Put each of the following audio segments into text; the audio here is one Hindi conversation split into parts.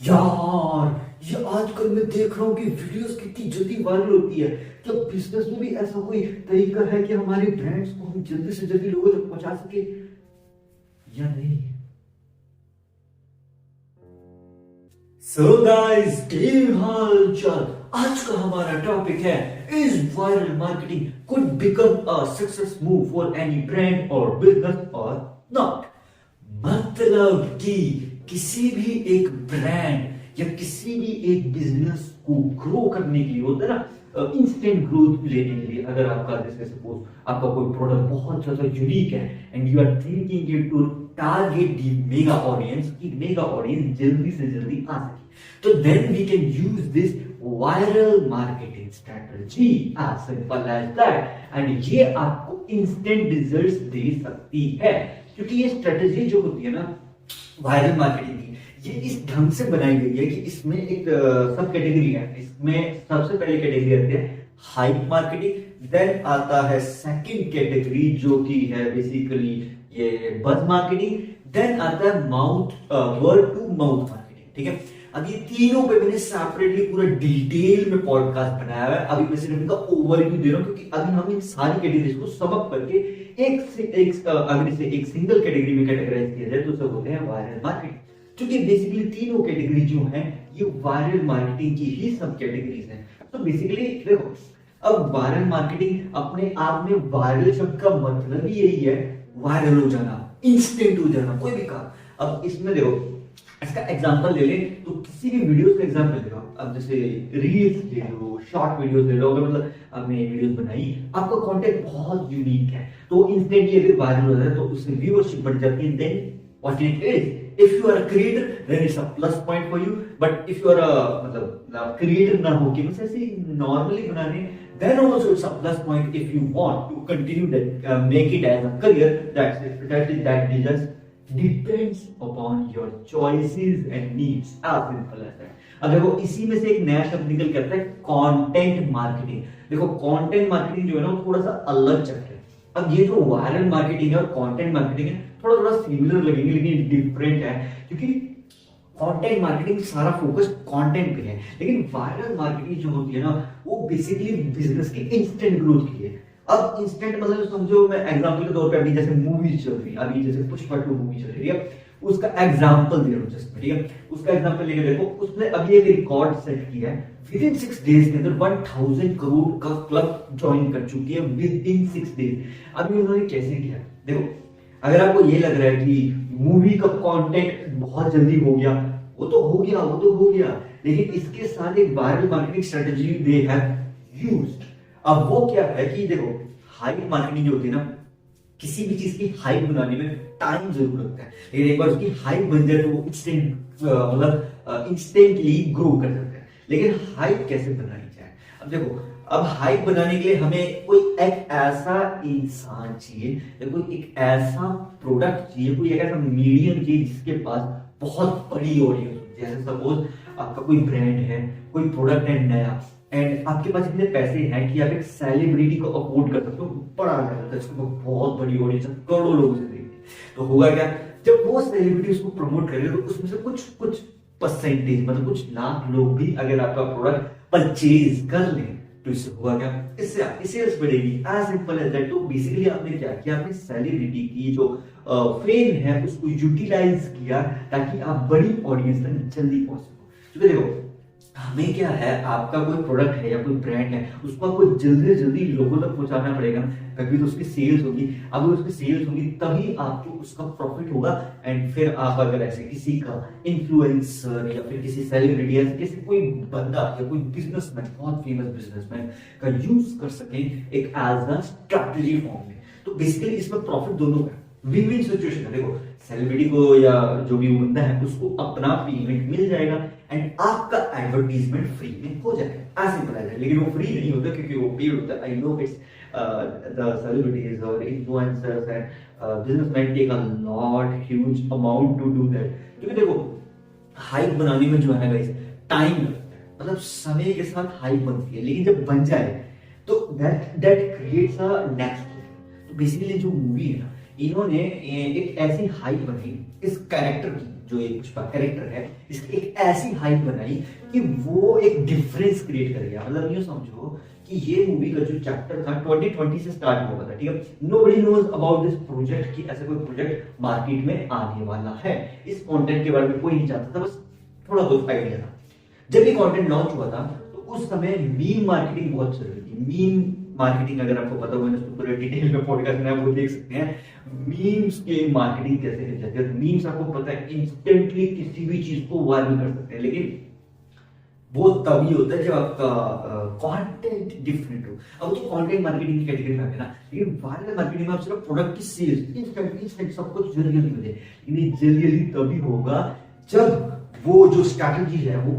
यार, ये आजकल मैं देख रहा हूँ कि वीडियोस कितनी जल्दी वायरल होती है। क्या बिजनेस में भी ऐसा कोई तरीका है कि हमारे ब्रांड्स को हम जल्दी से जल्दी लोगों तक पहुंचा सके या नहीं? सो गाइस, क्या हाल चाल? आज का हमारा टॉपिक है, is viral marketing could become a success move for any brand और बिजनेस और नॉट। मतलब कि किसी भी एक ब्रांड या किसी भी एक बिजनेस को ग्रो करने के लिए होता है ना, इंस्टेंट ग्रोथ लेने के लिए, अगर आपका जैसे सपोज आपका कोई प्रोडक्ट बहुत ज्यादा यूनिक है and you are thinking it to target the mega audience, की मेगा ऑडियंस जल्दी से जल्दी आ सके, तो then we can use this viral marketing strategy, as simple as that. And ये आपको इंस्टेंट रिजल्ट्स दे सकती है, क्योंकि ये स्ट्रेटजी जो होती है ना वायरल मार्केटिंग की, ये इस ढंग से बनाई गई है कि इसमें एक सब कैटेगरी है। इसमें सबसे पहले कैटेगरी आती है हाइप मार्केटिंग, देन आता है सेकंड कैटेगरी जो कि है बेसिकली ये बज मार्केटिंग, देन आता है mouth word to mouth marketing. ठीक है, अब ये तीनों पे मैंने सेपरेटली पूरा डिटेल में पॉडकास्ट बनाया है। अभी मैं सिर्फ इनका ओवरव्यू दे रहा हूं, क्योंकि अभी हम इन सारी कैटेगरीज को सम अप करके एक से एक अगर इसे एक सिंगल कैटेगरी में कैटेगराइज किया जाए तो उसे बोलते हैं वायरल मार्केटिंग। क्योंकि बेसिकली तीनों कैटेगरी जो है ये वायरल मार्केटिंग की ही सब कैटेगरीज हैं। तो बेसिकली देखो, अब वायरल मार्केटिंग अपने आप में, वायरल शब्द का मतलब ही यही है, वायरल हो जाना, इंस्टेंट हो जाना, कोई भी काम। अब इसमें देखो, इसका एग्जांपल ले ले तो किसी भी वीडियोस का एग्जांपल ले लो। अब जैसे रील्स ले लो, शॉर्ट वीडियोस ले लो, अगर मतलब आपने वीडियोस बनाई, आपका कंटेंट बहुत यूनिक है, तो इंस्टेंटली अगर वायरल हो जाए तो उससे व्यूअरशिप बढ़ जाती है। Then what it is, if you are a creator then it's a plus point for you, but if you are a मतलब क्रिएटर ना हो कि बस ऐसे नॉर्मली बनाने, then also it's a plus point if you want to continue that, make it as a career. That is just depends upon your choices and needs, as simple as that. अब देखो, इसी में से एक नया शब्द निकल के आता है कंटेंट मार्केटिंग। देखो, कंटेंट मार्केटिंग जो है ना वो थोड़ा सा अलग चैप्टर है। अब ये जो वायरल मार्केटिंग है और कंटेंट मार्केटिंग है, थोड़ा थोड़ा सिमिलर लगेंगे लेकिन डिफरेंट है, क्योंकि कंटेंट मार्केटिंग सारा फोकस कंटेंट पे है, लेकिन वायरल मार्केटिंग जो होती है ना वो बेसिकली बिजनेस के इंस्टेंट ग्रोथ की है। अब इंस्टेंट मतलब समझो, मैं एग्जांपल के तौर पे अभी जैसे मूवीज चल रही है, अभी जैसे पुष्पा 2 मूवी चल रही है, उसका एग्जांपल दे रहा हूं जस्ट, ठीक है। उसका एग्जांपल लेके देखो, उसने अभी एक रिकॉर्ड सेट किया है, विद इन 6 डेज के अंदर 1000 करोड़ का क्लब ज्वाइन कर चुकी है विद इन 6 डेज। अभी उन्होंने कैसे किया देखो, अगर आपको ये लग रहा है कि मूवी का कंटेंट बहुत जल्दी हो गया, वो तो हो गया, वो तो हो गया, लेकिन इसके साथ एक viral marketing strategy they have used. अब वो क्या है कि देखो, हाइप मार्केटिंग जो होती है ना, किसी भी चीज की हाइप बनाने में टाइम जरूर लगता है, लेकिन एक बार उसकी हाइप बन जाए तो वो इंस्टेंट मतलब इंस्टेंटली ग्रो कर सकता है। लेकिन हाइप कैसे बनाई जाए? अब देखो, अब हाइप बनाने के लिए हमें कोई एक ऐसा इंसान चाहिए या कोई एक ऐसा प्रोडक्ट चाहिए, कोई एक ऐसा मीडियम चाहिए जिसके पास बहुत बड़ी ऑडियंस हो। जैसे सपोज आपका कोई ब्रांड है, कोई प्रोडक्ट है नया, एंड आपके पास इतने पैसे हैं कि आप एक सेलिब्रिटी को अफोर्ड कर सकते हो, बड़ा लेवल का, जिसको बहुत बड़ी ऑडियंस है, करोड़ों लोग उसे देखेंगे। तो होगा क्या, जब वो सेलिब्रिटी उसको प्रमोट करेगा तो उसमें से कुछ कुछ परसेंटेज, मतलब कुछ लाख लोग भी अगर आपका प्रोडक्ट परचेज कर लें तो इससे हुआ क्या, इससे आपकी सेल्स बढ़ेगी, एज सिंपल एज दैट। तो बेसिकली आपने क्या किया, आपने सेलिब्रिटी की जो फेम है उसको यूटिलाइज किया ताकि आप बड़ी ऑडियंस तक जल्दी पहुंच सको। क्योंकि देखो, हमें क्या है, आपका कोई प्रोडक्ट है या कोई ब्रांड है, उसको आपको जल्दी से जल्दी लोगों तक पहुंचाना पड़ेगा, तभी तो उसकी सेल्स होगी। अब उसकी सेल्स होगी तभी आपको उसका प्रॉफिट होगा। एंड फिर आप अगर ऐसे किसी का इन्फ्लुएंसर या फिर किसी सेलिब्रिटी या किसी कोई बंदा या कोई बिजनेसमैन, बहुत फेमस बिजनेसमैन का यूज कर सकें एक एज अ स्ट्रैटेजी फॉर्म में, तो बेसिकली इसमें प्रॉफिट दोनों का विन विन सिचुएशन है। देखो, सेलिब्रिटी को या जो भी वो बंदा है उसको अपना पेमेंट मिल जाएगा एंड आपका एडवर्टीजमेंट फ्री में हो जाएगा, ऐसे सिंपल है। लेकिन वो फ्री नहीं होता क्योंकि वो पेड होता है। I know it's the celebrities और influencers and businessman take a lot huge amount to do that, क्योंकि देखो हाइप बनाने में जो है ना गाइस, टाइम लगता है, मतलब समय के साथ हाइप बनती है, लेकिन जब बन जाए तो that that creates a next. तो बेसिकली जो मूवी है ना, इन्होंने एक ऐसी हाइप बनाई इस कैरेक्टर की, जो एक पुष्पा कैरेक्टर है, इसकी एक ऐसी हाइप बनाई कि वो एक डिफरेंस क्रिएट कर गया। मतलब यूं समझो कि ये मूवी का जो चैप्टर था 2020 से स्टार्ट हुआ था, ठीक है। Nobody knows about this project कि ऐसा कोई प्रोजेक्ट मार्केट में आने वाला है। इस कंटेंट के बारे में कोई नहीं जानता था, बस थोड़ा बहुत आइडिया था। जब ये कंटेंट लॉन्च हुआ था तो उस समय मीम मार्केटिंग बहुत चल रही थी। मीम मार्केटिंग अगर आपको पता हो, तो पूरे डिटेल में पॉडकास्ट में आप वो देख सकते हैं, मीम्स के मार्केटिंग कैसे की जाती है। मीम्स आपको पता है इंस्टेंटली किसी भी चीज को वायरल कर सकते हैं, लेकिन वो तभी होता है जब आपका कंटेंट डिफरेंट हो। अब तो कंटेंट मार्केटिंग की कैटेगरी में है ना, लेकिन वायरल मार्केटिंग में आप सिर्फ प्रोडक्ट की सेल्स इंस्टेंट सब कुछ जल्दी जल्दी मिले, लेकिन जल्दी जल्दी तभी होगा जब वो जो स्ट्रैटेजी है वो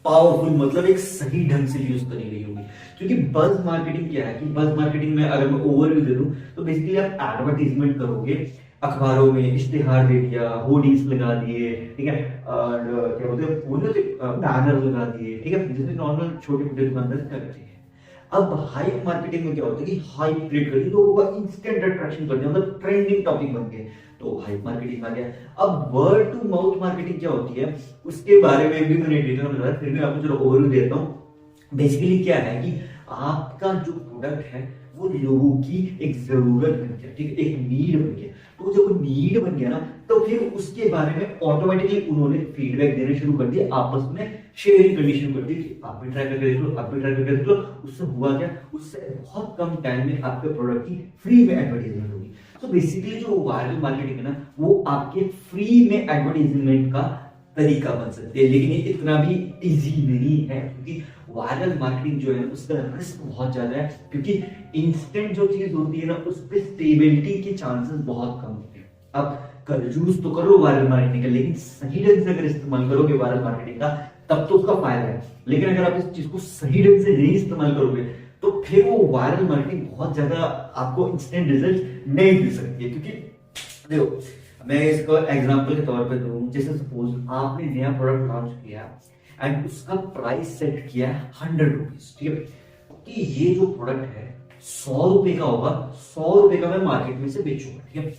पावरफुल मतलब एक सही ढंग से यूज करी गई होगी। क्योंकि बज मार्केटिंग क्या है कि बज मार्केटिंग में अगर मैं ओवरव्यू दे दूं तो बेसिकली आप एडवर्टाइजमेंट करोगे, अखबारों में इश्तेहार दे दिया, होर्डिंग्स लगा दिए, ठीक है, और क्या बोलते हैं बैनर लगा दिए, ठीक है, जैसे नॉर्मल छोटे मोटे दुकानदार करते हैं। अब हाइप मार्केटिंग में क्या होता है कि हाइप क्रिएट करती है, लोगों का इंस्टेंट अट्रैक्शन कर दिया, मतलब ट्रेंडिंग टॉपिक बन गए, तो हाइप मार्केटिंग आ गया। अब वर्ड टू माउथ मार्केटिंग क्या होती है उसके बारे में भी मैंने डिटेल में बताया, फिर भी आपको चलो ओवरव्यू देता हूँ। बेसिकली क्या है कि आपका जो प्रोडक्ट है वो लोगों की एक जरूरत बन गया, ठीक है, एक नीड बन गया। तो जब नीड बन गया ना तो फिर उसके बारे में ऑटोमेटिकली उन्होंने फीडबैक देने शुरू कर दिए, आपस में शेयरिंग करनी शुरू कर दी कि आप भी ट्राई करके देख लो, आप भी ट्राई करके देख लो। उससे हुआ क्या, उससे बहुत कम टाइम में आपके प्रोडक्ट की फ्री में एडवर्टाइजमेंट होगी। तो बेसिकली जो वायरल मार्केटिंग है ना वो आपके फ्री में एडवर्टाइजमेंट का तरीका बन सकती है, लेकिन ये इतना भी इजी नहीं है, क्योंकि वायरल मार्केटिंग जो है उसका रिस्क बहुत ज्यादा है। क्योंकि इंस्टेंट जो चीज होती है ना उस पर स्टेबिलिटी के चांसेस बहुत कम होते हैं। अब यूज तो करो वायरल मार्केटिंग का, लेकिन सही ढंग से अगर इस्तेमाल करोगे वायरल मार्केटिंग का तब तो उसका फायदा है। लेकिन अगर आप इस चीज को सही ढंग से नहीं इस्तेमाल करोगे तो फिर वो वायरल मार्केटिंग बहुत ज्यादा आपको इंस्टेंट रिजल्ट नहीं दे सकती है। क्योंकि देखो मैं इसको एग्जांपल के तौर पे दूं, जैसे सपोज आपने नया प्रोडक्ट लॉन्च किया एंड उसका प्राइस सेट किया है 100 रुपीज, ठीक है, कि ये जो प्रोडक्ट है 100 रुपए का होगा, 100 रुपए का मैं मार्केट में से बेचूंगा, ठीक है।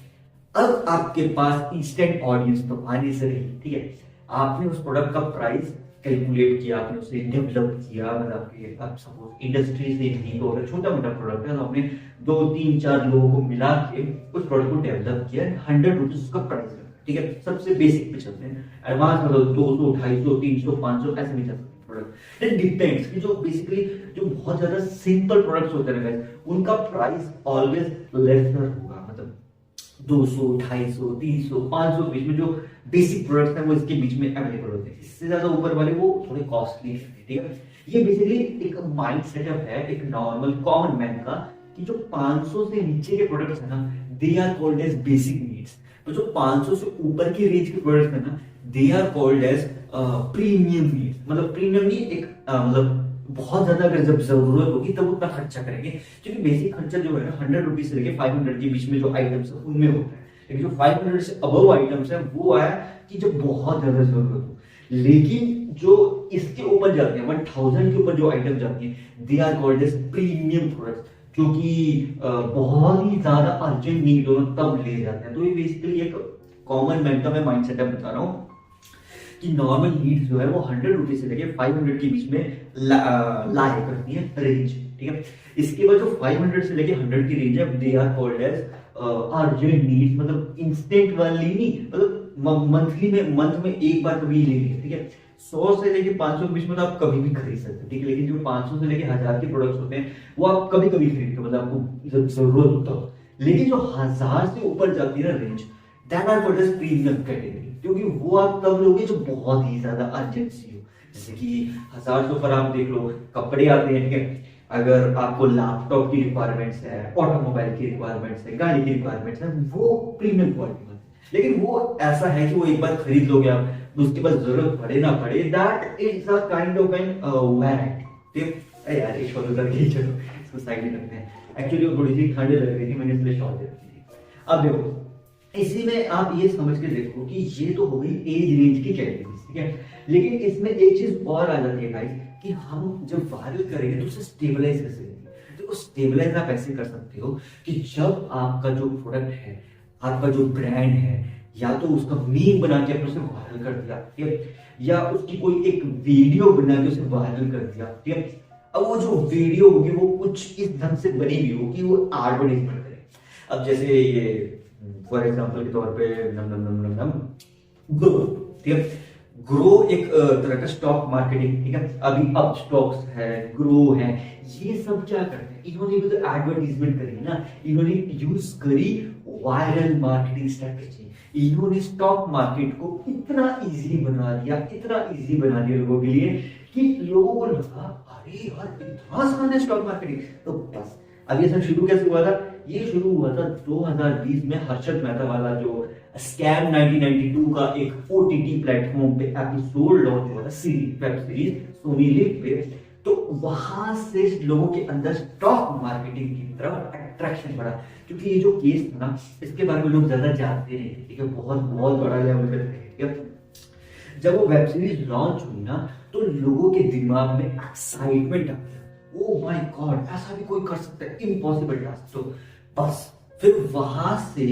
अब आपके पास इंस्टेंट ऑडियंस तो आने से रही, ठीक है, आपने उस प्रोडक्ट का प्राइस कैलकुलेट किया, आपने उसे डेवलप किया, मतलब आप सपोज इंडस्ट्री से नहीं तो अगर छोटा मोटा प्रोडक्ट है तो आपने 2-3-4 लोगों को मिला के उस प्रोडक्ट को डेवलप किया, 100 रुपीज उसका प्राइस है, ठीक है। सबसे बेसिक पे चलते हैं, एडवांस मतलब 200, 250, 300, 500 ऐसे नहीं चल सकते प्रोडक्ट। इट डिपेंड्स कि जो बेसिकली जो बहुत ज्यादा सिंपल प्रोडक्ट्स होते हैं उनका प्राइस ऑलवेज लेसर होगा, मतलब 200, 250, 300, 500 के बीच में जो बेसिक प्रोडक्ट्स हैं वो इसके बीच में अवेलेबल होते हैं। इससे ज्यादा ऊपर वाले वो थोड़े कॉस्टली है, ठीक है। ये बेसिकली एक माइंड सेटअप है एक नॉर्मल कॉमन मैन का, कि जो 500 से नीचे के प्रोडक्ट्स हैं ना they are called as basic needs, तो जो 500 से ऊपर की रेंज के प्रोडक्ट्स हैं ना they are called as premium needs. मतलब प्रीमियम नहीं, एक मतलब बहुत ज्यादा अगर जब जरूरत होगी तब उतना खर्चा करेंगे, क्योंकि बेसिक खर्चा जो है ना 100 रुपीज से लेके 500 के बीच में जो आइटम्स है उनमें होता है। लेकिन जो 500 से अबव आइटम्स है वो आया कि जब बहुत ज्यादा जरूरत हो। लेकिन जो इसके ऊपर जाते हैं 1000 के ऊपर जो आइटम जाती है they are called as premium products, जो कि बहुत ही ज्यादा अर्जेंट नीड हो तब ले जाते हैं। तो ये बेसिकली एक कॉमन मैन का मैं माइंड सेटअप बता रहा हूँ कि नॉर्मल नीड्स जो है वो 100 रुपीज से लेके 500 के बीच में लाया करती है रेंज, ठीक है। इसके बाद जो 500 से लेके 100 की रेंज है they are called as urgent needs, मतलब इंस्टेंट वाली नहीं, मतलब मंथली में मंथ में एक बार कभी ले लिया, ठीक है। 100 से लेके 500 के बीच में तो आप कभी भी खरीद सकते हैं, ठीक है। लेकिन जो 500 से लेके 1000 के प्रोडक्ट्स होते हैं वो आप कभी कभी खरीदते हो, मतलब आपको जब जरूरत होता हो। लेकिन जो 1000 से ऊपर जाती है ना range that are called as premium category, क्योंकि वो आप तब लोगे जो बहुत ही ज्यादा अर्जेंसी हो। जैसे कि 1000 से ऊपर आप देख लो कपड़े आते हैं, ठीक है। अगर आपको लैपटॉप की रिक्वायरमेंट्स है, ऑटोमोबाइल की रिक्वायरमेंट्स है, गाड़ी की रिक्वायरमेंट्स है, वो प्रीमियम क्वालिटी में। लेकिन वो ऐसा है कि वो एक बार खरीद लोगे आप, उसके बाद जरूरत पड़े ना पड़े, that is a kind of an variety. यार एक शॉर्ट करके चलो इसको साइड में रखते हैं। एक्चुअली वो थोड़ी सी ठंड लग रही थी, मैंने इसलिए शॉर्ट दे रखी थी। अब देखो इसी में आप ये समझ के देखो कि ये तो हो गई एज रेंज की कैटेगरीज, ठीक है। लेकिन इसमें एक चीज और आ जाती है गाइस कि हम जब वायरल करेंगे तो उसे स्टेबलाइज कैसे करेंगे। तो इसको स्टेबलाइज आप ऐसे कर सकते हो कि जब आपका जो प्रोडक्ट है, आपका जो ब्रांड है, या तो उसका मीम बना के आपने उसे वायरल कर दिया, ठीक है, या उसकी कोई एक वीडियो बना के उसे वायरल कर दिया, ठीक है। अब वो जो वीडियो होगी वो कुछ इस ढंग से बनी हुई होगी, वो एडवर्टाइजमेंट करे। अब जैसे ये फॉर एग्जांपल के तौर पे नम नम नम नम नम ग्रो, ठीक है, ग्रो एक तरह का स्टॉक मार्केटिंग, ठीक है। अभी अप स्टॉक्स है, ग्रो है, ये सब क्या करते हैं, इन्होंने भी तो एडवर्टीजमेंट करी है ना, इन्होंने यूज करी वायरल मार्केटिंग स्ट्रेटेजी। इन्होंने स्टॉक मार्केट को इतना इजी बना दिया, इतना इजी बना दिया लोगों के लिए कि लोगों को लगा अरे यार इतना आसान है स्टॉक मार्केटिंग। तो बस अब ये सब शुरू कैसे हुआ था, ये शुरू हुआ था 2020 में हर्षद मेहता वाला जो स्कैम 1992 का एक ओटीटी प्लेटफॉर्म पे एपिसोड लॉन्च हुआ था, series, web series Sony LIV पे। तो वहां से लोगों के अंदर स्टॉक मार्केटिंग की तरफ अट्रैक्शन बढ़ा, क्योंकि ये जो केस था ना, इसके बारे में लोग ज्यादा जानते नहीं थे, ठीक है, बहुत बहुत बड़ा लेवल पे, ठीक है। जब वो वेब सीरीज लॉन्च हुई ना, तो लोगों के दिमाग में एक्साइटमेंट आ गया, ओ माय गॉड ऐसा भी कोई कर सकता है, इम्पॉसिबल टास्क। तो बस फिर वहां से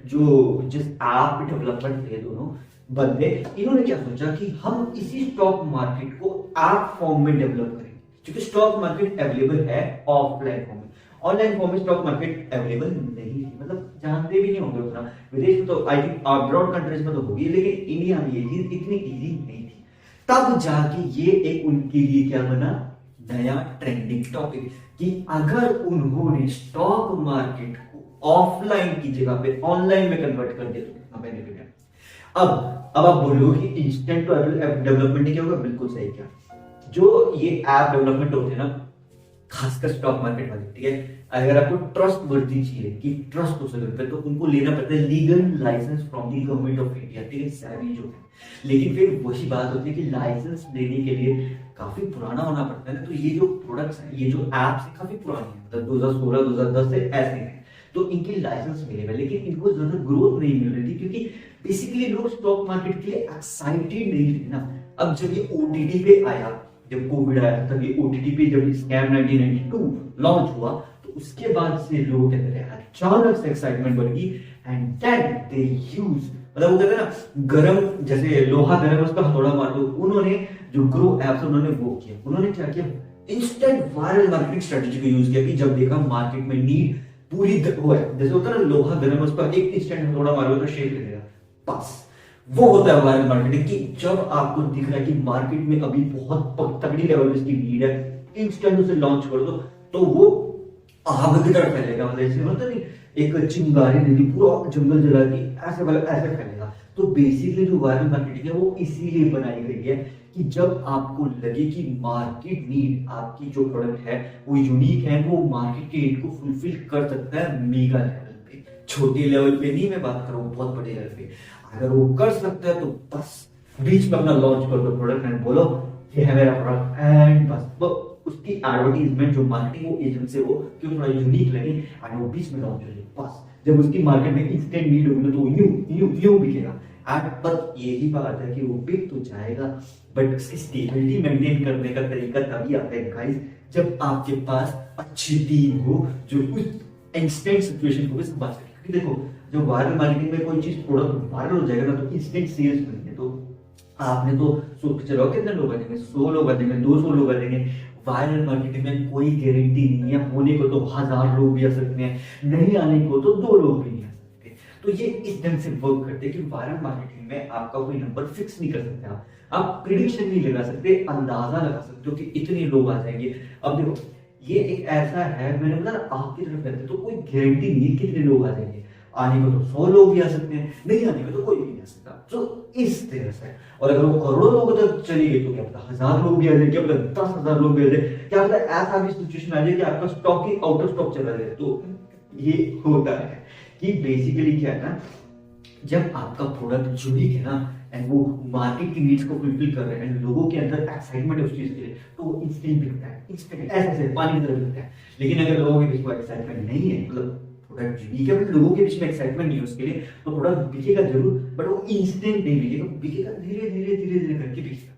जो जिस ऐप डेवलपमेंट थे दोनों बंदे, इन्होंने क्या सोचा कि हम इसी स्टॉक मार्केट को ऐप फॉर्म में डेवलप करेंगे, क्योंकि स्टॉक मार्केट अवेलेबल है ऑफलाइन फॉर्म में, ऑनलाइन फॉर्म में स्टॉक मार्केट अवेलेबल नहीं थी, मतलब जानते भी नहीं होंगे उतना। विदेश में तो आई थिंक अब्रॉड कंट्रीज में तो होगी, लेकिन इंडिया में ये चीज इतनी इजी नहीं थी। तब जाके ये एक उनके लिए क्या बना, नया ट्रेंडिंग टॉपिक, कि अगर उन्होंने स्टॉक मार्केट को ऑफलाइन की जगह पे ऑनलाइन में कन्वर्ट कर दिया तो कितना बेनिफिट है। अब आप बोलोगे कि इंस्टेंट डेवलपमेंट क्या होगा, बिल्कुल सही क्या, जो ये ऐप डेवलपमेंट होते हैं ना, खासकर स्टॉक मार्केट वाले, ठीक है, अगर आपको ट्रस्ट वर्दी चाहिए कि ट्रस्ट हो सके तो उनको लेना पड़ता है legal licence from the government of India, ठीक है, सेबी जो है। लेकिन फिर वही बात होती है कि लाइसेंस लेने के लिए काफी पुराना होना पड़ता है ना, तो ये जो प्रोडक्ट्स हैं, ये जो एप्स है काफी पुरानी है, मतलब 2016 2010 से ऐसे हैं, तो इनकी लाइसेंस मिलेगा, लेकिन इनको ज्यादा ग्रोथ नहीं मिल रही थी, क्योंकि बेसिकली लोग स्टॉक मार्केट के लिए एक्साइटेड नहीं थे ना। अब जब ये ओटीटी पे आया, जब कोविड आया तब ये ओटीटी पे जब स्कैम 1992 लॉन्च हुआ, तो उसके बाद से लोगों के अंदर अचानक से एक्साइटमेंट बढ़ गई, एंड देन दे यूज, मतलब वो कहते हैं ना गरम, जैसे लोहा गरम उसका हथौड़ा मार दो, उन्होंने जो ग्रो ऐप्स उन्होंने वो किया, उन्होंने क्या किया, इंस्टेंट वायरल मार्केटिंग स्ट्रेटजी को यूज किया कि जब देखा मार्केट में नीड पूरी वो है, जैसे होता है ना लोहा गरम उसका एक इंस्टेंट हथौड़ा मारोगे तो शेक करेगा, बस वो होता है वायरल मार्केटिंग, कि जब आपको दिख रहा है कि मार्केट में अभी बहुत तगड़ी लेवल इसकी नीड है, इंस्टेंट उसे लॉन्च कर दो तो वो आग की तरह फैलेगा, मतलब ऐसे होता नहीं एक चिंगारी दे दी पूरा जंगल जला के, ऐसे वाला ऐसे फैलेगा। तो बेसिकली जो वायरल मार्केटिंग है वो इसीलिए बनाई गई है कि जब आपको लगे कि मार्केट नीड, आपकी जो प्रोडक्ट है वो यूनिक है, वो मार्केट के नीड को फुलफिल कर सकता है मेगा लेवल पे, छोटे लेवल पे नहीं मैं बात कर रहा हूँ, बहुत बड़े लेवल पे अगर वो कर सकता है तो बस बीच में अपना लॉन्च कर दो प्रोडक्ट एंड बोलो ये है मेरा प्रोडक्ट, एंड बस वो उसकी एडवर्टीजमेंट जो मार्केटिंग वो एजेंट से वो क्यों थोड़ा यूनिक लगे एंड वो बीच में लॉन्च हो जाए, बस जब उसकी मार्केट में इंस्टेंट नीड होगी तो यूं बिकेगा। एंड पर यही बात है कि वो बिक तो जाएगा, बट उसकी स्टेबिलिटी मेंटेन करने का तरीका तभी आता है गाइस, जब आपके पास अच्छी टीम हो जो उस इंस्टेंट सिचुएशन को भी संभाल सके। क्योंकि देखो जो वायरल मार्केटिंग में कोई चीज प्रोडक्ट वायरल हो जाएगा ना तो इंस्टेंट सेल्स मिलेंगे, तो आपने तो सोच के चलो कितने लोग बनेंगे, 100 लोग बनेंगे, 200 लोग बनेंगे। वायरल मार्केटिंग में कोई गारंटी नहीं है, होने को तो 1000 लोग भी आ सकते हैं, नहीं आने को तो 2 लोग भी नहीं आ सकते। तो ये इस ढंग से वर्क करते हैं कि वायरल मार्केटिंग में आपका कोई नंबर फिक्स नहीं कर सकते, आप प्रिडिक्शन नहीं लगा सकते, अंदाजा लगा सकते हो कि इतने लोग आ जाएंगे। अब देखो ये एक ऐसा है, मैंने बोला आपकी तरफ रहते तो कोई गारंटी नहीं है कितने लोग आ जाएंगे, आने को तो 100 लोग भी आ सकते हैं, नहीं आने को तो कोई भी नहीं आ सकता। तो इस तरह से, और अगर वो करोड़ों लोगों तक चली गई तो क्या पता 1000 लोग भी आ जाए, क्या पता 10,000 लोग भी आ जाए, क्या पता ऐसा भी सिचुएशन आ जाए कि आपका stock he out of stock चला जाए। तो ये होता है कि बेसिकली क्या है ना, जब आपका प्रोडक्ट यूनिक है ना एंड वो मार्केट की नीड्स को फुलफिल कर रहे हैं एंड लोगों के अंदर एक्साइटमेंट है उस चीज के लिए, तो वो इंस्टेंट बिकता है, इंस्टेंट ऐसे पानी की तरह बिकता है। लेकिन अगर लोगों के बीच में एक्साइटमेंट नहीं है, मतलब प्रोडक्ट यूनिक है बट लोगों के बीच में एक्साइटमेंट नहीं है उसके लिए, तो प्रोडक्ट बिकेगा जरूर बट वो इंस्टेंट नहीं बिकेगा, बिकेगा धीरे धीरे करके बिकेगा।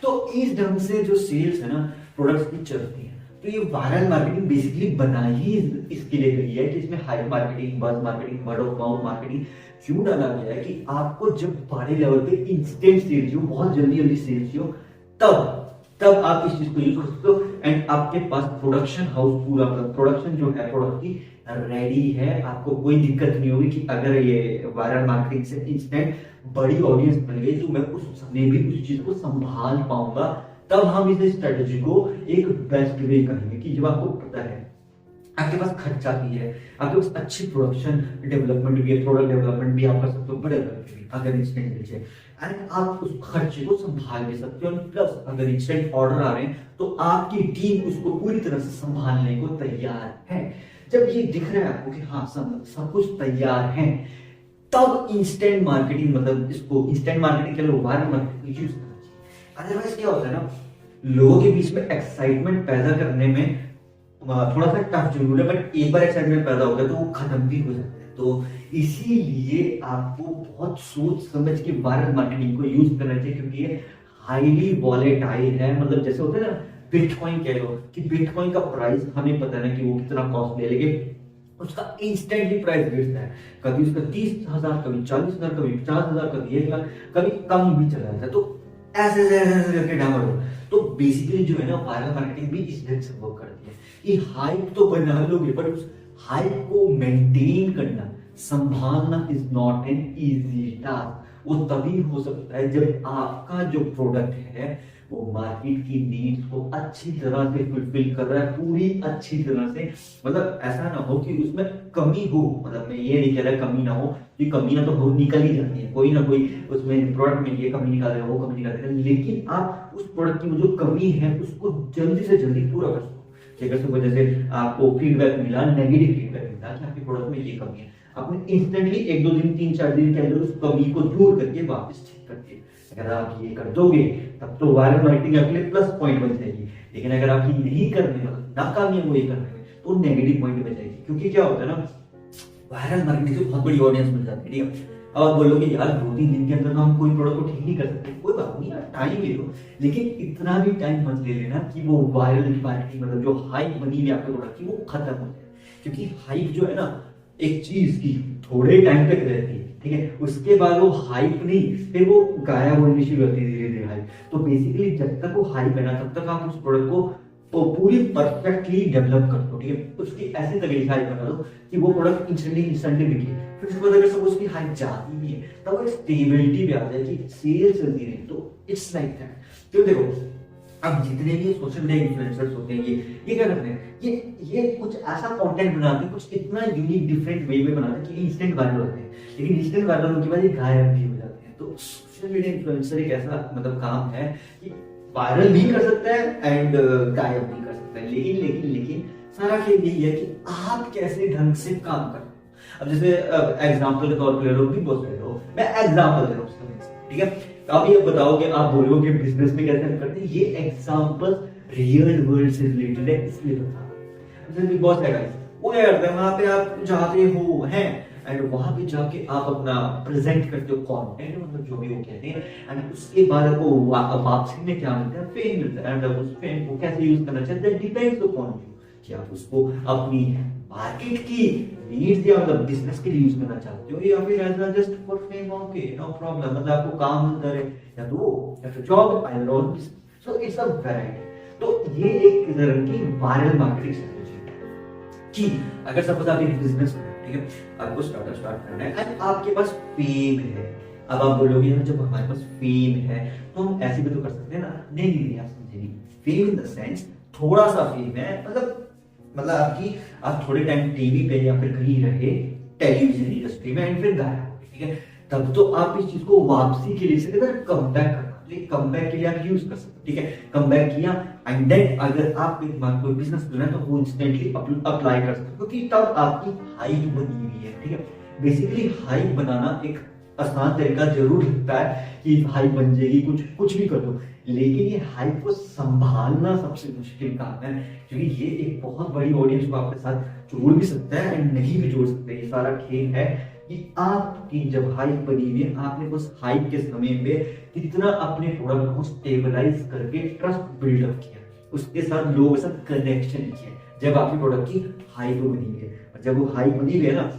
तो इस ढंग से जो सेल्स है ना प्रोडक्ट्स की चलती है। तो तो ये वायरल मार्केटिंग बेसिकली बना ही इसके लिए गई है कि इसमें hype marketing, buzz marketing, word of mouth marketing क्यों डाला गया है कि आपको जब बड़े लेवल पे इंस्टेंट सेल्स हो, बहुत जल्दी जल्दी सेल्स हो, तब तब आप इस चीज को यूज कर सकते हो। एंड आपके पास प्रोडक्शन हाउस पूरा प्रोडक्शन जो है प्रोडक्ट की रेडी है, आपको कोई दिक्कत नहीं होगी कि अगर ये वायरल मार्केटिंग से इंस्टेंट बड़ी ऑडियंस बन गई तो मैं उस समय भी उस चीज को संभाल पाऊंगा। तब हम इस स्ट्रेटेजी को एक बेस्ट वे करेंगे कि जब आपको पता है आपके पास खर्चा भी है, आपके पास अच्छी प्रोडक्शन डेवलपमेंट भी है, प्रोडक्ट डेवलपमेंट भी आप कर सकते हो बड़े लेवल पे अगर इंस्टेंट मिल जाए, एंड आप उस खर्चे को संभाल भी सकते हो। प्लस अगर इंस्टेंट ऑर्डर आ रहे हैं तो आपकी टीम उसको पूरी तरह से संभालने को तैयार है। जब ये दिख रहा है आपको कि हाँ सब कुछ तैयार है, तब इंस्टेंट मार्केटिंग मतलब इसको इंस्टेंट मार्केटिंग के लिए वायरल मार्केटिंग यूज करना चाहिए। अदरवाइज क्या होता है ना, लोगों के बीच में एक्साइटमेंट पैदा करने में थोड़ा सा टफ जरूर है, बट एक बार एक्साइटमेंट पैदा हो गया तो वो खत्म भी हो जाता है। तो इसीलिए आपको बहुत सोच समझ के वायरल मार्केटिंग को यूज करना चाहिए, क्योंकि ये हाईली वॉलेटाइल है। मतलब जैसे होता है ना बिटकॉइन, कह लो कि बिटकॉइन का प्राइस हमें पता है कि वो कितना कॉस्टली है, लेकिन उसका इंस्टेंटली प्राइस गिरता है। कभी उसका 30,000, कभी 40,000, कभी 50,000, कभी 1 लाख, कभी कम भी चला जाता है। तो ऐसे ऐसे करके डाउन हो। तो बेसिकली जो है ना वायरल मार्केटिंग भी इस ढंग से वर्क करती है कि हाइप तो बना लोगे, बट उस हाइप को मेंटेन करना, संभालना is not an easy task. वो तभी हो सकता है जब आपका जो प्रोडक्ट है वो मार्केट की नीड्स को अच्छी तरह से फुलफिल कर रहा है, पूरी अच्छी तरह से। मतलब ऐसा ना हो कि उसमें कमी हो, मतलब मैं ये नहीं कह रहा कमी ना हो, कि कमियां तो बहुत निकल ही जाती है, कोई ना कोई उसमें प्रोडक्ट में ये कमी निकालेगा, वो कमी निकालेगा, लेकिन आप उस प्रोडक्ट की वो जो कमी है उसको जल्दी से जल्दी पूरा कर सको। अगर सुबह जैसे आपको फीडबैक मिला, नेगेटिव फीडबैक मिला कि आपके प्रोडक्ट में ये कमी है, आपने इंस्टेंटली 1-2 दिन 3-4 दिन के अंदर उस कमी को दूर करके वापस ठीक कर दिए। अगर आप ये कर दोगे तब तो वायरल मार्केटिंग आपके लिए प्लस पॉइंट बन जाएगी। लेकिन अगर आप ये नहीं करने, मतलब नाकामी है वो ये करने में, तो नेगेटिव पॉइंट बन जाएगी। क्योंकि क्या होता है ना, वायरल मार्केटिंग से बहुत बड़ी ऑडियंस मिल जाती है, ठीक है। अब आप बोलोगे यार 2-3 दिन के अंदर तो हम कोई प्रोडक्ट को ठीक नहीं कर सकते, कोई बात नहीं यार, टाइम ले लो, लेकिन इतना भी टाइम मत ले लेना कि वो वायरल मार्केटिंग मतलब जो हाइप बनी हुई आपके प्रोडक्ट की वो खत्म हो जाए। क्योंकि हाइप जो है ना एक चीज की थोड़े टाइम तक रहती है, ठीक है, उसके बाद वो हाइप नहीं, फिर वो गायब होनी शुरू होती है धीरे धीरे हाइप। तो बेसिकली जब तक वो हाइप है ना तब तक आप उस प्रोडक्ट को पूरी परफेक्टली डेवलप कर दो, ठीक है, उसकी ऐसे तरीके हाइप बना दो कि वो प्रोडक्ट इंस्टेंटली बिके। फिर उसके बाद अगर सपोज उसकी हाइप जाती भी है तब वो स्टेबिलिटी भी आ जाए कि सेल चलती रहे। तो इट्स लाइक दैट। तो देखो अब जितने भी सोशल मीडिया इन्फ्लुएंसर्स होते हैं ये क्या करते हैं, ये कुछ ऐसा कंटेंट बनाते हैं, कुछ इतना यूनिक डिफरेंट वे में बनाते हैं कि इंस्टेंट वायरल होते हैं, लेकिन इंस्टेंट वायरल होने के बाद ये गायब भी हो जाते हैं। तो सोशल मीडिया इन्फ्लुएंसर एक ऐसा मतलब काम है कि वायरल भी कर सकता है एंड गायब भी कर सकता है। लेकिन सारा खेल यही है कि आप कैसे ढंग से काम कर। अब जैसे एग्जांपल के तौर पर ले लो, बिग बॉस ले लो, मैं एग्जांपल दे रहा हूँ, ठीक है। आप ये बताओगे, आप बोलोगे बिजनेस में कैसे हम करते हैं, ये एग्जांपल रियल वर्ल्ड से रिलेटेड है इसलिए बता रहा हूं। जैसे बिग बॉस है गाइस, वो क्या करते हैं, वहां पे आप जाते हो हैं एंड वहां पे जाके आप अपना प्रेजेंट करते हो कंटेंट, मतलब जो भी वो कहते हैं, एंड उसके बाद आपको वापसी में क्या मिलता है, फेम मिलता है। एंड उस फेम को कैसे यूज करना चाहिए दैट डिपेंड्स अपॉन यू, कि आप उसको अपनी मार्केट की नीड्स या मतलब बिजनेस के लिए यूज करना चाहते हो या फिर as just for fame. Okay, no problem, मतलब आपको काम मिलता रहे या तो जॉब आइदर और business, so it's a variety. तो ये एक तरह की वायरल मार्केटिंग स्ट्रेटजी है कि अगर सपोज आप एक बिजनेस कर, ठीक है, आपको स्टार्ट करना है एंड आपके पास फेम है। अब आप बोलोगे यार जब हमारे पास फेम है तो हम ऐसे भी तो कर सकते हैं ना। नहीं, आप समझे, फेम इन द सेंस थोड़ा सा फेम है, मतलब आप थोड़े टाइम टीवी पे या फिर कहीं रहे टेलीविजन इंडस्ट्री में एंड फिर गायब हो गए, ठीक है, तब तो आप इस चीज को वापसी के लिए से कम बैक करना, कम बैक के लिए आप यूज कर सकते, ठीक है। कम बैक किया एंड देन अगर आप कोई बिजनेस करना है तो वो इंस्टेंटली अप्लाई कर सकते, क्योंकि तब आपकी हाइप बनी हुई है, ठीक है। बेसिकली हाइप बनाना एक आसान तरीका जरूर लगता है कि हाइप बन जाएगी, कुछ भी कर दो, लेकिन ये हाइप को संभालना सबसे मुश्किल काम है, क्योंकि ये एक बहुत बड़ी ऑडियंस को आपके साथ जोड़ भी सकता है एंड नहीं भी जोड़ सकता है। ये सारा खेल है कि आपकी जब हाइप बनी हुई है, आपने उस हाइप के समय पे कितना अपने प्रोडक्ट को स्टेबलाइज करके ट्रस्ट बिल्डअप किया। उसके साथ लोगों के साथ कनेक्शन किया है, जब आपकी प्रोडक्ट की हाइप बनी हुई है, और जब वो हाइप बनी हुई है ना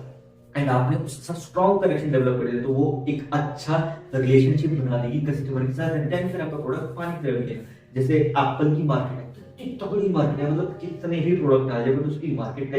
एंड आपने उसके साथ स्ट्रॉन्ग कनेक्शन डेवलप कर दिया, तो वो एक अच्छा रिलेशनशिप बना देगी कस्टमर के साथ, एंड देन फिर आपका प्रोडक्ट पानी पे लगेगा। जैसे एप्पल की मार्केट है, कितनी तगड़ी मार्केट है, मतलब कितने भी प्रोडक्ट आ जाए, बट उसकी मार्केट का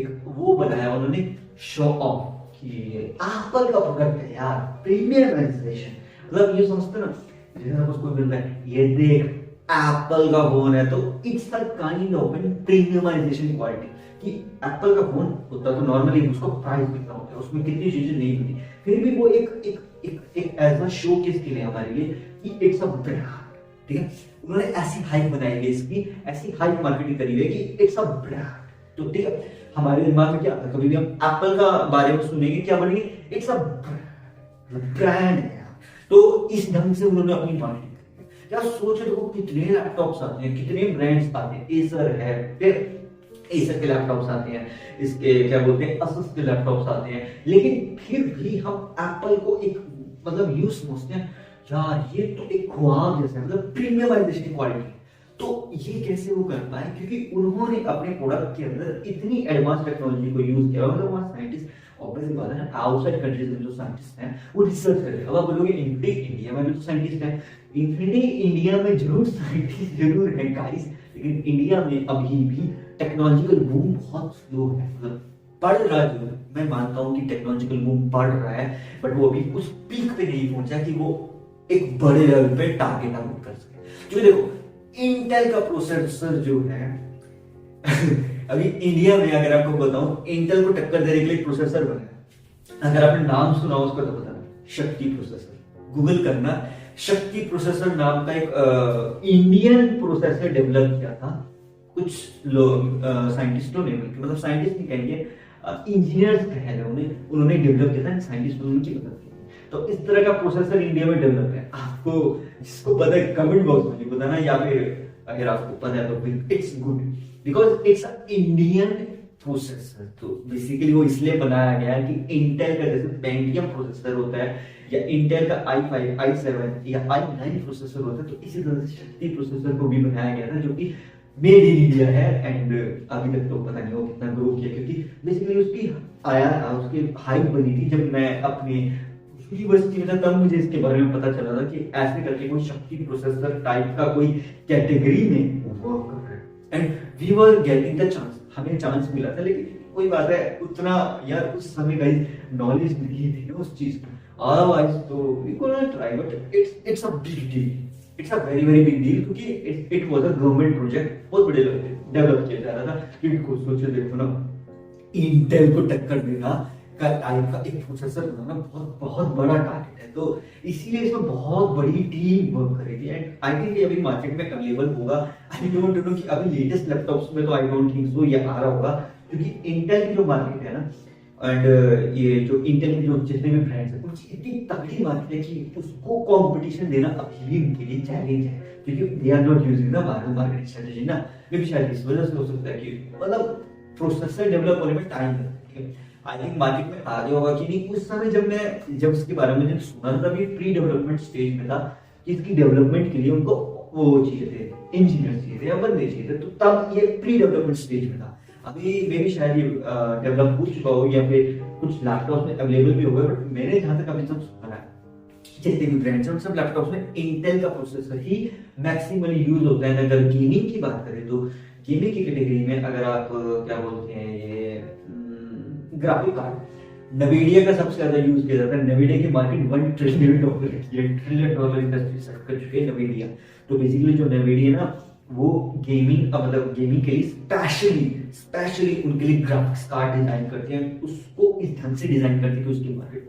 एक वो बनाया उन्होंने, शो ऑफ कि एप्पल का प्रोडक्ट है यार, प्रीमियमाइजेशन। मतलब ये समझते ना, जैसे उसको मिल रहा है, ये देख एप्पल का फोन है, तो it's a kind of an premiumisation quality, कि एप्पल का फोन होता तो नॉर्मली उसको प्राइस कितना होता है, उसमें कितनी चीजें नहीं होती, फिर भी वो एक ऐसा शो केस के लिए हमारे लिए कि इट्स अ ब्रांड, ठीक है। उन्होंने ऐसी हाइप बनाई है इसकी, ऐसी हाइप मार्केटिंग करी है कि इट्स अ ब्रांड। तो ठीक है, हमारे दिमाग में क्या आता है, कभी भी हम एप्पल का बारे में सुनेंगे क्या बोलेंगे, इट्स अ ब्रांड है। तो इस ढंग से उन्होंने अपनी मार्केटिंग करी है। क्या सोच रहे हो, कितने लैपटॉप्स आते हैं, कितने ब्रांड्स आते हैं, एसर है, फिर एसर के लैपटॉप्स आते हैं, इसके क्या बोलते हैं असस के लैपटॉप्स आते हैं, लेकिन फिर भी हम एप्पल को एक मतलब यूज समझते हैं, यार ये तो एक ख्वाब जैसा है, मतलब प्रीमियमाइजेशन क्वालिटी। तो ये कैसे वो कर पाए, क्योंकि उन्होंने अपने प्रोडक्ट के अंदर इतनी एडवांस टेक्नोलॉजी को यूज किया, मतलब वहाँ साइंटिस्ट ऑब्वियसली बात है, आउटसाइड कंट्रीज में जो साइंटिस्ट हैं वो रिसर्च कर रहे हैं। अब आप बोलोगे इनफिनिटी इंडिया में भी तो साइंटिस्ट हैं, इनफिनिटी इंडिया में जरूर साइंटिस्ट जरूर है गाइस, लेकिन इंडिया में अभी भी टेक्नोलॉजिकल बूम बहुत स्लो है, मतलब बढ़ रहा है। मैं मानता हूँ कि टेक्नोलॉजिकल बूम बढ़ रहा है, बट वो अभी उस पीक पे नहीं पहुंचा कि वो एक बड़े लेवल पे टारगेट आउट कर सके। क्योंकि देखो इंटेल का प्रोसेसर जो है अभी इंडिया में अगर आपको बताऊं, इंटेल को टक्कर देने के लिए प्रोसेसर बना है, अगर आपने नाम सुना उसका तो बताना, शक्ति प्रोसेसर, गूगल करना, शक्ति प्रोसेसर नाम का एक इंडियन प्रोसेसर डेवलप किया था कुछ लोग साइंटिस्टों ने, मतलब साइंटिस्ट नहीं कहेंगे, इंजीनियर्स कह रहे उन्होंने डेवलप किया था, साइंटिस्ट उनकी मदद की। तो इस तरह का प्रोसेसर इंडिया में डेवलप है। आपको जिसको पता है कमेंट बॉक्स में बताना, या फिर अगर आपको पता है तो it's good, because it's Indian processor. तो बेसिकली वो इसलिए बनाया गया है कि इंटेल का जैसे पेंटियम प्रोसेसर होता है, या इंटेल का i5, i7 या i9 प्रोसेसर होता है, तो इसी तरह से शक्ति प्रोसेसर को भी बनाया गया था, जो कि मेड इन इंडिया है। एंड अभी तक तो पता नहीं वो कितना ग्रो किया, क्योंकि बेसिकली उसकी आया उसकी हाइप बनी थी जब मैं अपनी यूनिवर्सिटी में था, तब मुझे इसके बारे में पता चला था कि ऐसे करके कोई शक्ति प्रोसेसर टाइप का कोई कैटेगरी में वर्क कर रहा है, and we were getting the chance, हमें चांस मिला था। लेकिन कोई बात है, उतना यार उस समय गाइस नॉलेज नहीं थी ना उस चीज की, अदरवाइज तो we could not try, but it's a big deal, it's a very very big deal, क्योंकि it was a government project, बहुत बड़े डेवलप किया जा रहा था। क्योंकि कुछ सोचो, देखो ना, इंटेल को टक्कर देना का टाइप का एक प्रोसेसर बनाना बहुत बहुत बड़ा टारगेट है, तो इसीलिए इसमें बहुत बड़ी टीम वर्क करेगी। एंड आई थिंक ये अभी मार्केट में अवेलेबल होगा। आई डोंट नो कि अभी लेटेस्ट लैपटॉप्स में तो आई डोंट थिंक सो ये आ रहा होगा, क्योंकि इंटेल की जो मार्केट है ना, एंड ये जो इंटेल के जो जितने भी ब्रांड्स हैं उनकी इतनी तगड़ी मार्केट है कि उसको कंपटीशन देना अभी भी उनके लिए चैलेंज है, क्योंकि they are not using the viral marketing strategy ना। मे बी शायद इस वजह से हो सकता है कि मतलब प्रोसेसर डेवलप होने में टाइम लगता है। आई थिंक मार्केट में आ गया होगा कि नहीं, उस समय जब इसके बारे में सुना था, तभी प्री डेवलपमेंट स्टेज में था कि इसकी डेवलपमेंट के लिए उनको वो चाहिए थे, इंजीनियर चाहिए थे या बंदे चाहिए थे, तो तब ये प्री डेवलपमेंट स्टेज में था। अभी मे भी शायद ये डेवलप हो चुका हो, या फिर कुछ लैपटॉप में अवेलेबल भी होगा, बट मैंने जहां तक अभी तक सुना है जितने भी ब्रांड्स हैं उन सब लैपटॉप्स में इंटेल का प्रोसेसर ही मैक्सिमली यूज होता है। अगर गेमिंग की बात करें तो गेमिंग की कैटेगरी में अगर आप क्या बोलते हैं, ये ग्राफिक कार्ड नवीडिया का सबसे ज्यादा यूज किया जाता है। नवीडिया की मार्केट $1 ट्रिलियन की है, $1 ट्रिलियन इंडस्ट्री सेट कर चुकी है नवीडिया। तो बेसिकली जो नवीडिया ना, वो गेमिंग मतलब गेमिंग के लिए स्पेशली उनके लिए ग्राफिक्स कार्ड डिजाइन करते हैं, उसको इस ढंग से डिजाइन करते हैं कि उसकी मार्केट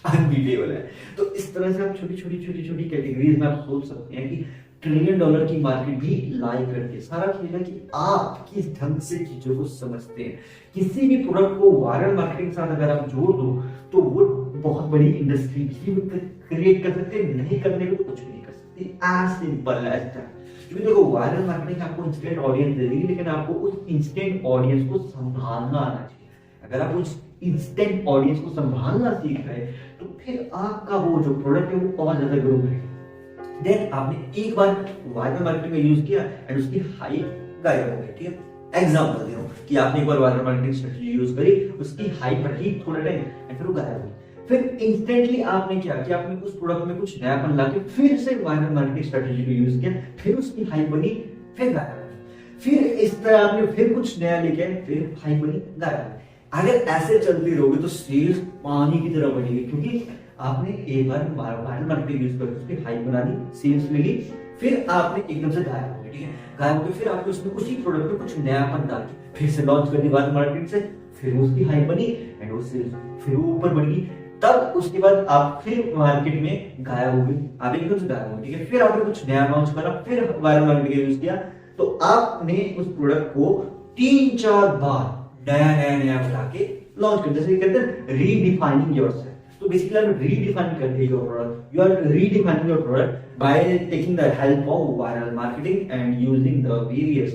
अनबीटेबल है। तो इस तरह से आप छोटी कैटेगरीज में आप सोच सकते हैं कि $1 ट्रिलियन की मार्केट भी लाई करती है। सारा खेल है कि आप किस ढंग से चीजों को समझते हैं। किसी भी प्रोडक्ट को वायरल मार्केटिंग के साथ अगर आप जोड़ दो तो वो बहुत बड़ी इंडस्ट्री भी क्रिएट कर सकते हैं, नहीं करने को तो कुछ भी नहीं कर सकते। As simple as that. क्योंकि देखो वायरल मार्केटिंग आपको इंस्टेंट ऑडियंस दे देगी, लेकिन आपको उस इंस्टेंट ऑडियंस को संभालना आना चाहिए। अगर आप उस इंस्टेंट ऑडियंस को संभालना सीख रहे तो फिर आपका वो जो प्रोडक्ट है वो और ज्यादा ग्रो करेगा। देन आपने एक बार वायरल मार्केटिंग में यूज किया एंड उसकी हाइप गायब हो गई, ठीक है। एग्जाम्पल दे रहा हूँ कि आपने एक बार वायरल मार्केटिंग स्ट्रेटजी यूज करी, उसकी हाइप रही थोड़ा टाइम एंड फिर वो गायब हुई। फिर इंस्टेंटली आपने क्या किया, आपने उस प्रोडक्ट में कुछ नयापन लाके फिर से वायरल मार्केटिंग स्ट्रेटजी को यूज किया, फिर उसकी हाइप बनी, फिर गायब हुई। फिर इस तरह आपने फिर कुछ नया लेके आए, फिर हाइप बनी, गायब हुई। अगर ऐसे चलती रहोगे तो सेल्स पानी की तरह बढ़ेगी, क्योंकि आपने एक बार वायरल मार्केटिंग यूज करके उसकी हाइप बना दी, सेल्स ले ली, फिर आपने एकदम से गायब हो गए, ठीक है। गायब हो फिर आपने उसमें उसी प्रोडक्ट में कुछ नयापन डाल के फिर से लॉन्च कर दी वायरल मार्केटिंग से, फिर उसकी हाइप बनी एंड वो सेल्स फिर वो ऊपर बढ़ गई। तब उसके बाद आप फिर मार्केट में गायब हो गए, आप एकदम से गायब हो गए, ठीक है। फिर आपने कुछ नया लॉन्च करा, फिर वायरल मार्केटिंग यूज किया, तो आपने उस प्रोडक्ट को 3-4 बार नया नया नया बना के लॉन्च कर, जैसे कहते हैं रीडिफाइनिंग योरसेल्फ। तो बेसिकली आप रीडिफाइन कर रहे हो product, you are redefining your product by taking the help of viral marketing and using the various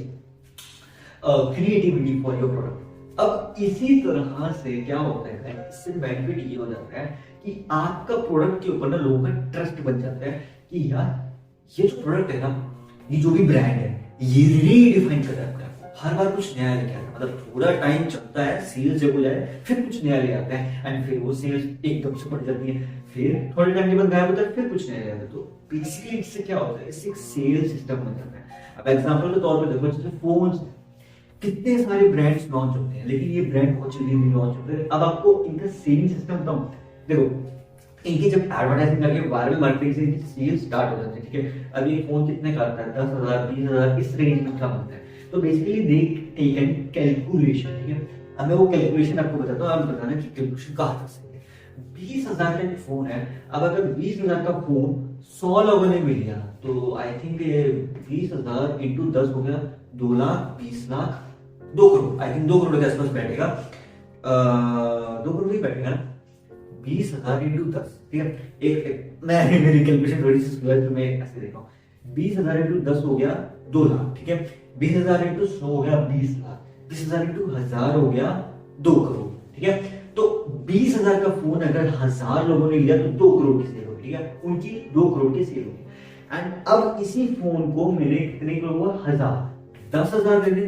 creativity for your product. अब इसी तरह से क्या होता है, इससे बेनिफिट ये हो जाता है कि आपका प्रोडक्ट के ऊपर ना लोगों का ट्रस्ट बन जाता है कि यार ये जो प्रोडक्ट है ना, ये जो भी ब्रांड है, ये रीडिफाइन कर रहा है, हर बार कुछ नया लेके आता है। मतलब थोड़ा टाइम चलता है, सेल्स जब हो जाए फिर कुछ नया ले आता है एंड फिर वो सेल्स एकदम से बढ़ जाती है, फिर थोड़े टाइम के बाद गायब होता है, फिर कुछ नया ले आता है। तो बेसिकली इससे क्या होता है, इससे एक सेल्स सिस्टम बन जाता है। अब एग्जांपल के तौर पे देखो, जैसे फोन्स, कितने सारे ब्रांड्स लॉन्च होते हैं, लेकिन ये ब्रांड बहुत जल्दी नहीं लॉन्च होते हैं। अब आपको इनका सेलिंग सिस्टम बताऊं, देखो इनकी जब एडवर्टाइजिंग करके वायरल मार्केटिंग से इनकी सेल स्टार्ट हो जाती है, ठीक है। अब ये फोन कितने का आता है, 10,000 20,000 इस रेंज में का बनता है। तो बेसिकली दे टेकन कैलकुलेशन, ठीक है। अब मैं वो कैलकुलेशन आपको बताता हूँ, आप बताना कि कैलकुलेशन कहाँ तक सही है। 20,000 का फोन है, अब अगर 20,000 का फोन 100 लोगों ने मिल लिया, तो आई थिंक 20,000 इंटू 10 हो गया 2 लाख, 20 लाख, 2 करोड़, आई थिंक 2 करोड़ के आसपास बैठेगा, 2 करोड़ ही बैठेगा ना, 20,000 इंटू 10, ठीक है। एक मैं मेरी कैलकुलेशन थोड़ी सी स्लो है तो मैं ऐसे देखा हूँ, 20,000 इंटू 10 हो गया 2 लाख, ठीक है। 20,000 इंटू 100 हो गया 20 लाख, 20,000 इंटू 1000 हो गया 2 करोड़, ठीक है। तो 20,000 का फोन अगर 1000 लोगों ने लिया तो 2 करोड़ की सेल होगी, ठीक है, उनकी 2 करोड़ की सेल होगी। एंड अब इसी फोन को मैंने कितने लोगों को 10,000 दे दे,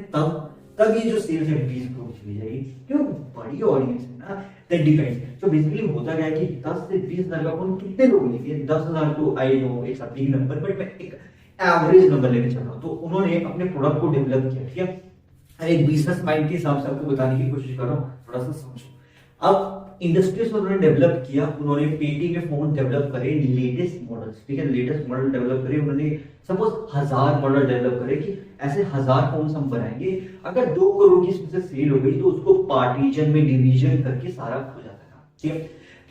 तब ये जो सेल्स है 20 करोड़ चली जाएगी, क्यों, बड़ी ऑडियंस है ना, दैट डिपेंड्स। तो बेसिकली होता क्या है कि 10 से 20,000 का फोन कितने लोग लेंगे, 10,000 तो आई नो एक साथ बिग नंबर, बट मैं एक एवरेज नंबर लेके चल रहा हूँ। तो उन्होंने अपने प्रोडक्ट को डेवलप किया, ठीक है। एक बिजनेस माइंड के हिसाब से आपको बताने की कोशिश कर रहा हूँ, थोड़ा सा समझो। अब इंडस्ट्रीज में उन्होंने डेवलप किया, उन्होंने पेटी के फोन डेवलप करे, लेटेस्ट मॉडल्स, ठीक है, लेटेस्ट मॉडल डेवलप करे उन्होंने। सपोज 1000 मॉडल डेवलप करे कि ऐसे 1000 फोन हम बनाएंगे, अगर 2 करोड़ की इसमें से सेल हो गई तो उसको पार्टीशन में डिवीजन करके सारा हो जाता है, ठीक है।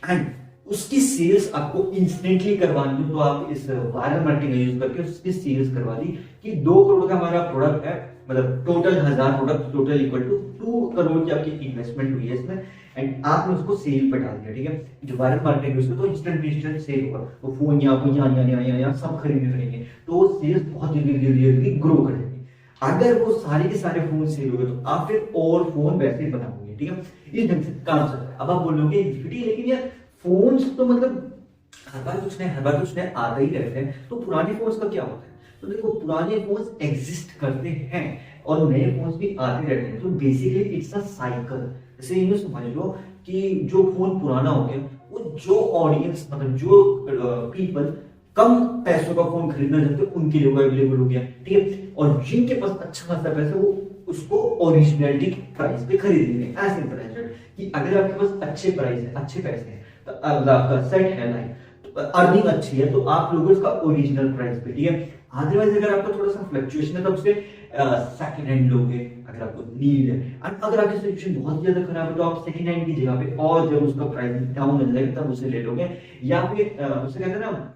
एंड उसकी सेल्स आपको इंस्टेंटली करवानी हो तो आप इस वायरल मार्केटिंग यूज करके उसकी सेल्स करवा दी कि 2 करोड़ का हमारा प्रोडक्ट है, मतलब total 1000 product total equal to 2 crore की आपकी इन्वेस्टमेंट हुई है इसमें, एंड आपने उसको सेल पे डाल दिया, ठीक है। जो वायरल मार्केटिंग उसमें तो इंस्टेंट सेल होगा, वो फोन यहाँ सब खरीदने लगेंगे, तो सेल्स बहुत जल्दी ग्रो कर जाएगी। अगर वो सारे के सारे फोन सेल हो गए तो आप फिर और फोन वैसे बनाओगे, ठीक है। इस ढंग से काम चल रहा है। अब आप बोलोगे लेकिन यार फोन्स तो मतलब हर बार कुछ नया आता ही रहते हैं, तो पुराने फोन्स का क्या होता है। तो देखो पुराने फोन्स एग्जिस्ट करते हैं और नए फोन्स भी आते रहते हैं, तो बेसिकली इट्स अ साइकिल। जैसे यूं समझ लो कि जो फोन पुराना हो गया, वो जो ऑडियंस मतलब जो पीपल कम पैसों का फोन खरीदना चाहते हैं उनके लिए वो अवेलेबल हो गया, ठीक है। और जिनके पास अच्छा खासा पैसा वो उसको ओरिजिनलिटी प्राइस पे खरीदेंगे। ऐसे इंटरेस्टेड कि अगर आपके पास अच्छे प्राइस है, अच्छे पैसे हैं, तो आपका सेट है लाइन, अर्निंग अच्छी है, तो आप लोग उसका ओरिजिनल प्राइस पे, ठीक है। अदरवाइज अगर आपका थोड़ा सा फ्लक्चुएशन है तो उससे सेकंड हैंड लोगे अगर आपको नीड है। एंड अगर आपकी सिचुएशन बहुत ज्यादा खराब है तो आप सेकंड हैंड की जगह पे और जब उसका प्राइस डाउन हो जाएगा तब उसे ले लोगे, या फिर उसे कहते हैं ना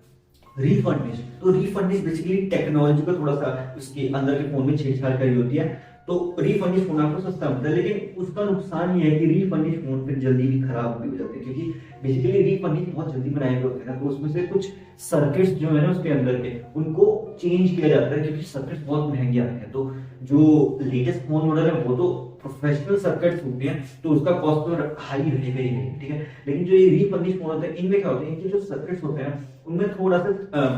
रीफर्निश। तो रीफर्निश बेसिकली टेक्नोलॉजी का थोड़ा सा उसके अंदर के फोन में छेड़छाड़ करी होती है, तो रीफर्निश फोन आपको सस्ता मिलता है, लेकिन उसका नुकसान ये है कि रीफर्निश फोन फिर जल्दी भी खराब भी हो जाते हैं, क्योंकि बेसिकली रीफर्निश बहुत जल्दी बनाए हुए होते हैं ना, तो उसमें से कुछ सर्किट्स जो है ना उसके अंदर के उनको चेंज किया जाता है, क्योंकि सर्किट्स बहुत महंगे आते हैं। तो जो लेटेस्ट फोन मॉडल है वो तो प्रोफेशनल सर्किट्स होते हैं तो उसका कॉस्ट तो हाई रहेगा ही नहीं, ठीक है। लेकिन जो ये रीफर्निश फोन होता है इनमें क्या होता है, इनके जो सर्किट्स होते हैं उनमें थोड़ा सा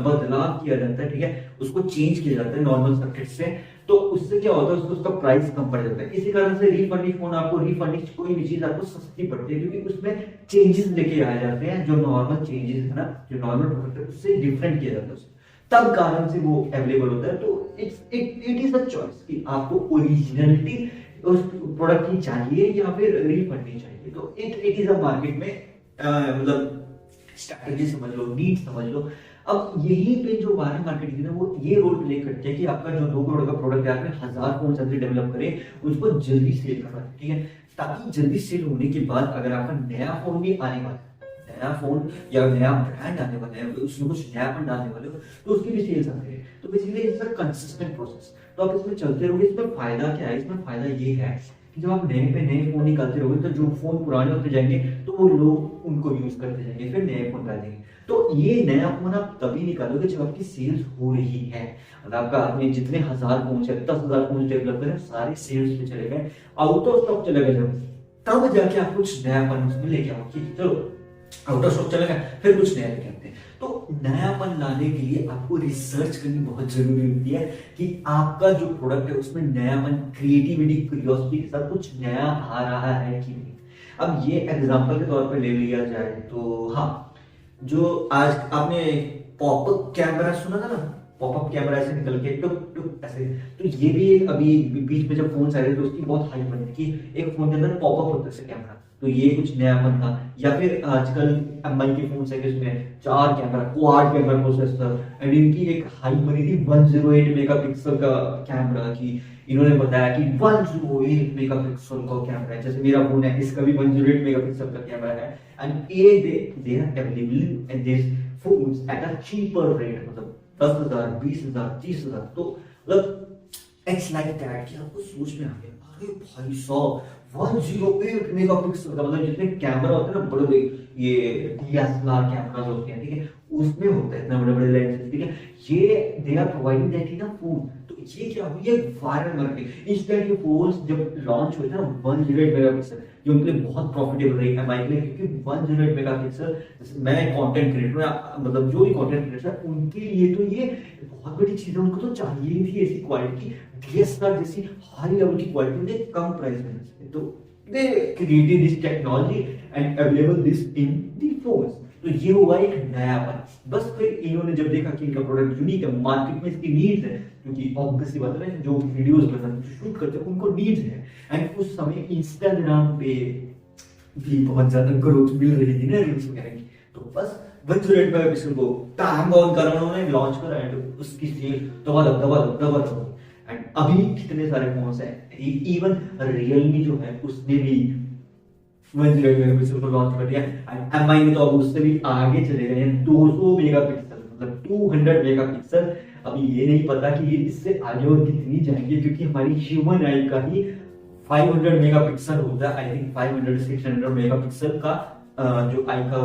बदलाव किया जाता है, ठीक है, उसको चेंज किया जाता है नॉर्मल सर्किट से, तो उससे क्या होता है उसका प्राइस कम पड़ जाता है। इसी कारण से रीफर्निश फोन आपको, रीफर्निश कोई भी चीज आपको सस्ती पड़ती है क्योंकि उसमें चेंजेस लेके आए जाते हैं, जो नॉर्मल चेंजेस है ना, जो नॉर्मल प्रोडक्ट है उससे डिफरेंट किया जाता है, तब कारण से वो अवेलेबल होता है। तो इट इज अ चॉइस कि आपको ओरिजिनलिटी उस प्रोडक्ट की चाहिए या फिर रीफंडिंग चाहिए। तो इट इज अ मार्केट में मतलब स्ट्रैटेजी समझ लो, नीड समझ लो। अब यही पे जो वायरल मार्केटिंग है वो ये रोल प्ले करती है कि आपका जो 2 करोड़ का प्रोडक्ट है, आपने 1000 फोन जल्दी डेवलप करे, उसको जल्दी सेल करना है, ठीक है, ताकि जल्दी सेल होने के बाद अगर आपका नया फोन भी आने वाला है, नया फोन या नया ब्रांड आने वाला है, उसमें कुछ नयापन डालने वाले हो, तो उसकी भी सेल्स आती है। तो basically it's a consistent process. तो आप इसमें चलते रहोगे। इसमें फायदा क्या है, इसमें फायदा ये है कि जब आप नए पे नए फोन निकालते रहोगे तो जो फोन पुराने होते जाएंगे तो वो लोग उनको यूज करते जाएंगे, फिर नए फोन डालेंगे। तो ये नया फोन आप तभी निकालोगे जब आपकी सेल्स हो रही है। मतलब आपका आपने जितने 1000 फोन चले, 10,000 फोन डेवलप करें, सारे सेल्स पे चले गए, आउट ऑफ स्टॉक चले गए, जब तब जाके आप कुछ नयापन उसमें लेके आओ कि चलो आउट ऑफ स्टॉक चला गया, फिर कुछ नया लेके आते हैं। तो नयापन लाने के लिए आपको रिसर्च करनी बहुत जरूरी होती है कि आपका जो प्रोडक्ट है उसमें नयापन, क्रिएटिविटी, क्यूरियोसिटी के साथ कुछ नया आ रहा है कि नहीं। अब ये एग्जांपल के तौर पे ले लिया जाए तो हाँ, जो आज आपने पॉपअप कैमरा सुना था ना, पॉपअप कैमरा ऐसे निकल के टुक टुक ऐसे, तो ये भी अभी बीच में जब फोन आए थे तो उसकी बहुत हाइप बनी कि एक फोन के अंदर पॉपअप होता है कैमरा, तो ये कुछ नयापन था। या फिर आजकल एमआई के फोन है जिसमें 4 camera, quad camera processor, and इनकी एक हाइप बनी थी 108 मेगापिक्सल का कैमरा की। इन्होंने बताया कि 108 मेगापिक्सल का कैमरा है, जैसे मेरा फोन है इसका भी 108 मेगापिक्सल का कैमरा है, एंड ये they are available in this phones at a cheaper rate, मतलब 10,000, 20,000, 30,000। तो मतलब इट्स लाइक दैट कि आपको सोच में आ गया, अरे भाई साहब 108 मेगापिक्सल का, मतलब जितने कैमरा होते हैं ना बड़े बड़े, ये डीएसएलआर कैमरास होते हैं, ठीक है, उसमें होता है इतना बड़े बड़े लेंसेज, ठीक है, ये they are providing that in a phone. तो ये क्या हुई है, वायरल मार्केटिंग। इस तरह के फोन्स जब लॉन्च हुए थे ना 108 मेगापिक्सल, जो उनके लिए बहुत प्रॉफिटेबल रही एमआई के लिए, क्योंकि 108 मेगापिक्सल, मैं कंटेंट क्रिएटर, मतलब जो भी कंटेंट क्रिएटर है उनके लिए तो ये बहुत बड़ी चीज है। उनको तो चाहिए ही थी ऐसी क्वालिटी, डीएसएलआर जैसी हाई लेवल की क्वालिटी उन्हें कम प्राइस में मिल सके। तो they created this technology and available this in the phones. तो ये हुआ एक नयापन। बस फिर इन्होंने जब देखा कि इनका प्रोडक्ट यूनिक है, मार्केट में इसकी नीड्स है, क्योंकि ऑब्वियसली बात है जो वीडियोस बनाते हैं, शूट करते हैं, उनको नीड्स है, एंड उस समय इंस्टाग्राम पे भी बहुत ज्यादा ग्रोथ मिल रही थी ना रील्स वगैरह की। तो बस 108 मेगापिक्सल को टाइम ऑन करा उन्होंने, लॉन्च करा, एंड उसकी सेल दबा। एंड अभी कितने सारे फोन्स हैं, इवन रियलमी जो है उसने भी 108 मेगापिक्सल को लॉन्च कर दिया, एंड एमआई ने तो अब उससे भी आगे चले गए हैं 200 मेगापिक्सल, मतलब 200 मेगापिक्सल। अभी ये नहीं पता कि ये इससे आगे और कितनी जाएंगे, क्योंकि हमारी ह्यूमन आई का ही 500 मेगापिक्सल होता है, आई थिंक 500-600 मेगापिक्सल का जो आई का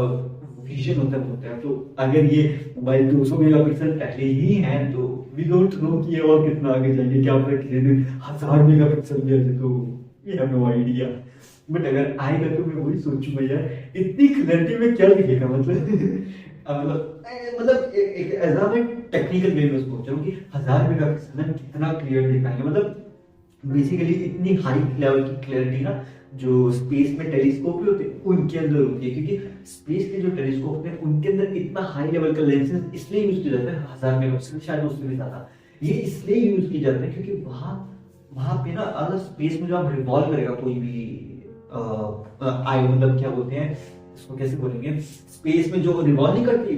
विजन होता है। तो अगर ये मोबाइल 200 मेगापिक्सल पहले ही है तो वी डोंट नो कि ये और कितना आगे जाएंगे, क्या पता किसी दिन 1000 मेगापिक्सल भी आ जाए, तो we have no idea. But अगर आएगा तो मैं वही सोचूंगा यार, इतनी क्लैरिटी में क्या दिखेगा, मतलब एक ऐसा मैं टेक्निकल वे में सोच रहा हूँ कि 1000 मेगापिक्सल में कितना क्लियर दिखाएंगे। मतलब बेसिकली इतनी हाई लेवल की क्लैरिटी ना जो स्पेस में टेलीस्कोप भी होते हैं उनके अंदर होती है, क्योंकि स्पेस के जो टेलीस्कोप होते हैं उनके अंदर इतना हाई लेवल का लेंसेज इसलिए यूज किया जाता है, 1000 मेगापिक्सल शायद उससे भी ज्यादा ये इसलिए यूज किए जाते हैं क्योंकि वहां पे ना अगर स्पेस में जो आप रिवॉल्व करेगा कोई भी आई, मतलब क्या बोलते हैं इसको, कैसे बोलेंगे, स्पेस में जो रिवॉल्व नहीं करती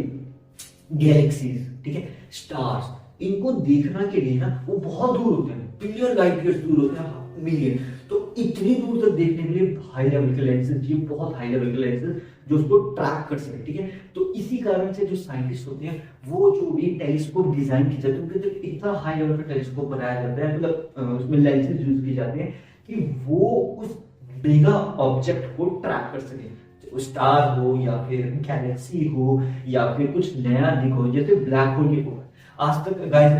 गैलेक्सीज, ठीक है, स्टार्स, इनको देखने के लिए ना वो बहुत दूर होते हैं, बिलियन लाइट ईयर्स दूर होते हैं, मिलियन। तो इतनी दूर तक देखने के लिए हाई लेवल के लेंसेज चाहिए, बहुत हाई लेवल के लेंसेज जो उसको ट्रैक कर सके, ठीक है। तो इसी कारण से जो साइंटिस्ट होते हैं वो जो भी टेलीस्कोप डिजाइन की जाती है उनके जो इतना हाई लेवल का टेलीस्कोप बनाया जाता है, मतलब उसमें लेंसेज यूज किए जाते हैं कि वो उस बिगा ऑब्जेक्ट को ट्रैक कर सके, स्टार हो या फिर गैलेक्सी हो या फिर कुछ नया दिखो, जैसे ब्लैक होल की फोटो। आज तक गाइस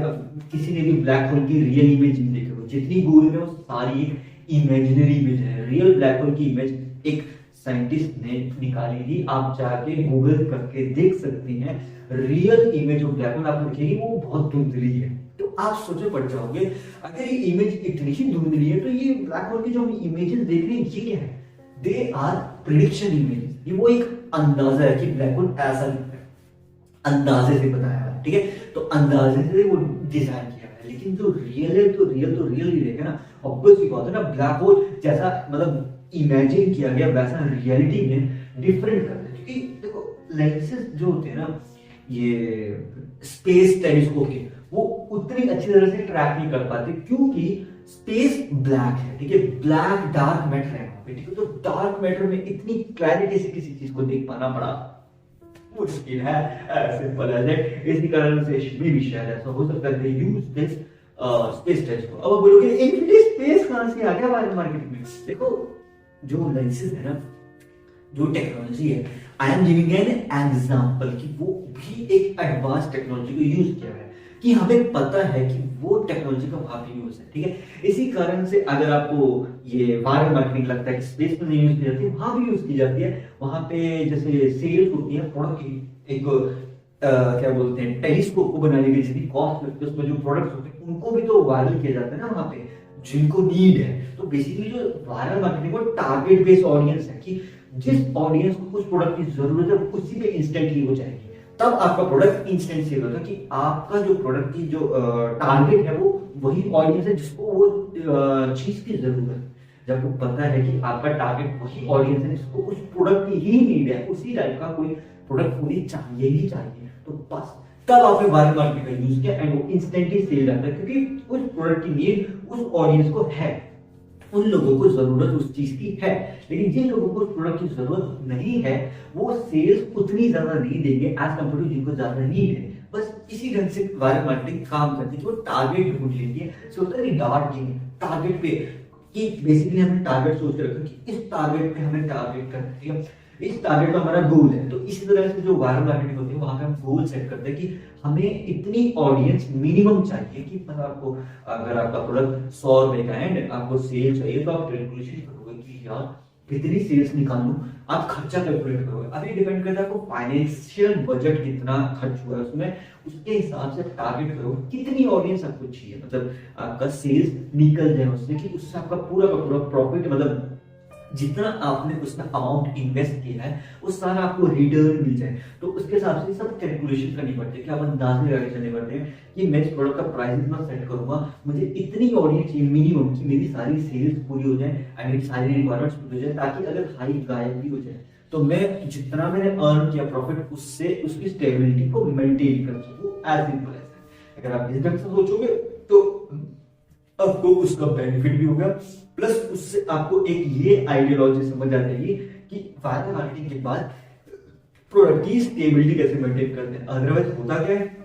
किसी ने भी ब्लैक होल की रियल इमेज नहीं देखी हो, जितनी गूगल में वो सारी इमेजिनरी इमेज है। रियल ब्लैक होल की इमेज एक साइंटिस्ट ने निकाली थी, आप जाके गूगल करके देख सकते हैं। Real image of black hole आपको दिखेगी, वो बहुत धुंधली है। तो आप सोचे पड़ जाओगे, अगर ये इमेज इतनी ही धुंधली है तो ये ब्लैक होल की जो हम इमेजेस देख रहे हैं ये क्या है? They are prediction images. ये वो एक अंदाजा है कि ब्लैक होल ऐसा दिखता है, अंदाजे से बताया है, ठीक है। तो अंदाजे से वो डिजाइन किया है, लेकिन जो रियल है तो रियल ही रहेगा ना। ऑब्वियस बात है ना, ब्लैक होल जैसा मतलब इमेजिन किया गया वैसा रियलिटी में डिफरेंट करते हैं। क्योंकि देखो लेंसेज जो होते हैं ना ये स्पेस टेलीस्कोप के, वो उतनी अच्छी तरह से ट्रैक नहीं कर पाते क्योंकि स्पेस ब्लैक है, ठीक है। ब्लैक डार्क मैटर है वहां पे, ठीक है। तो डार्क मैटर में इतनी क्लैरिटी से किसी चीज को देख पाना बड़ा मुश्किल है, सिंपल एज दैट। इसी कारण से भी शायद ऐसा हो सकता है यूज दिस स्पेस टेलीस्कोप। अब आप बोलोगे इनफिनिटी स्पेस कहां से आ गया हमारे मार्केट में? देखो जो लेंसेज है ना, जो टेक्नोलॉजी है, I am giving an example कि वो भी एक एडवांस टेक्नोलॉजी को यूज किया है, कि हमें पता है कि वो टेक्नोलॉजी का वहां पे यूज है, ठीक है। इसी कारण से अगर आपको ये वायरल मार्केटिंग लगता है कि स्पेस में नहीं यूज की जाती है, वहां भी यूज की जाती है। वहां पे जैसे सेल्स होती है प्रोडक्ट की, एक क्या बोलते हैं टेलीस्कोप को बनाने की जितनी कॉस्ट लगती है, उसमें जो प्रोडक्ट्स होते हैं उनको भी तो वायरल किया जाता है ना वहां पे, जिनको नीड है। तो बेसिकली जो वायरल मार्केटिंग वो टारगेट बेस्ड ऑडियंस है, कि जिस ऑडियंस को उस प्रोडक्ट की जरूरत है उसी पे इंस्टेंटली हो जाएगी, तब आपका प्रोडक्ट इंस्टेंट सेल होगा। कि आपका जो प्रोडक्ट की जो टारगेट है वो वही ऑडियंस है जिसको वो चीज की जरूरत है। जब आपको पता है कि आपका टारगेट वही ऑडियंस है जिसको उस प्रोडक्ट की ही नीड है, उसी टाइप का कोई प्रोडक्ट होनी चाहिए ही चाहिए, तो बस तब आपने वायरल मार्केटिंग का यूज किया एंड वो इंस्टेंटली सेल जाता है, क्योंकि उस प्रोडक्ट की नीड उस ऑडियंस को है, उन लोगों को जरूरत उस चीज की है। लेकिन जिन लोगों को उस प्रोडक्ट की जरूरत नहीं है वो सेल्स उतनी ज्यादा नहीं देंगे एज कम्पेयर टू जिनको ज्यादा नीड है। बस इसी ढंग से वायरल मार्केटिंग काम करती है, वो टारगेट ढूंढ लेती है। सो होता है डार्टिंग टारगेट पे, कि बेसिकली हमने टारगेट सोच के रखा कि इस टारगेट पे हमें टारगेट करना है, ठीक है। इस टारगेट का हमारा गोल है। तो इसी तरह से जो वायरल मार्केटिंग होती है वहां पे हम गोल सेट करते हैं कि हमें इतनी ऑडियंस मिनिमम चाहिए, कि मतलब आपको अगर आपका प्रोडक्ट 100 रुपए का है एंड आपको सेल चाहिए तो आप कैलकुलेशन करोगे कि यार कितनी सेल्स निकालूं, आप खर्चा कैलकुलेट करोगे। अभी डिपेंड करता है आपको फाइनेंशियल बजट कितना खर्च हुआ है उसमें, उसके हिसाब से टारगेट करो कितनी ऑडियंस आपको चाहिए, मतलब आपका सेल्स निकल जाए उससे, कि उससे आपका पूरा का पूरा प्रॉफिट, मतलब जितना आपने उसमें अमाउंट इन्वेस्ट किया है वो सारा आपको रिटर्न मिल जाए। तो उसके हिसाब से सब कैलकुलेशन करनी पड़ती है, कि आप अंदाजे लगा के चलने पड़ते हैं कि मैं इस प्रोडक्ट का प्राइस इतना सेट करूंगा, मुझे इतनी ऑडियंस चाहिए मिनिमम कि मेरी सारी सेल्स पूरी हो जाए एंड मेरी सारी रिक्वायरमेंट्स पूरी हो जाए, ताकि अगर हाई गायब भी हो जाए तो मैं जितना मैंने अर्न किया प्रॉफिट उससे उसकी स्टेबिलिटी को मेंटेन कर सकूं। एज सिंपल एज, अगर आप इस ढंग से सोचोगे तो आपको उसका बेनिफिट भी होगा, प्लस उससे आपको एक ये आइडियोलॉजी समझ आ जाएगी कि वायरल मार्केटिंग के बाद प्रोडक्ट की स्टेबिलिटी कैसे मेंटेन करते हैं। अदरवाइज होता क्या है,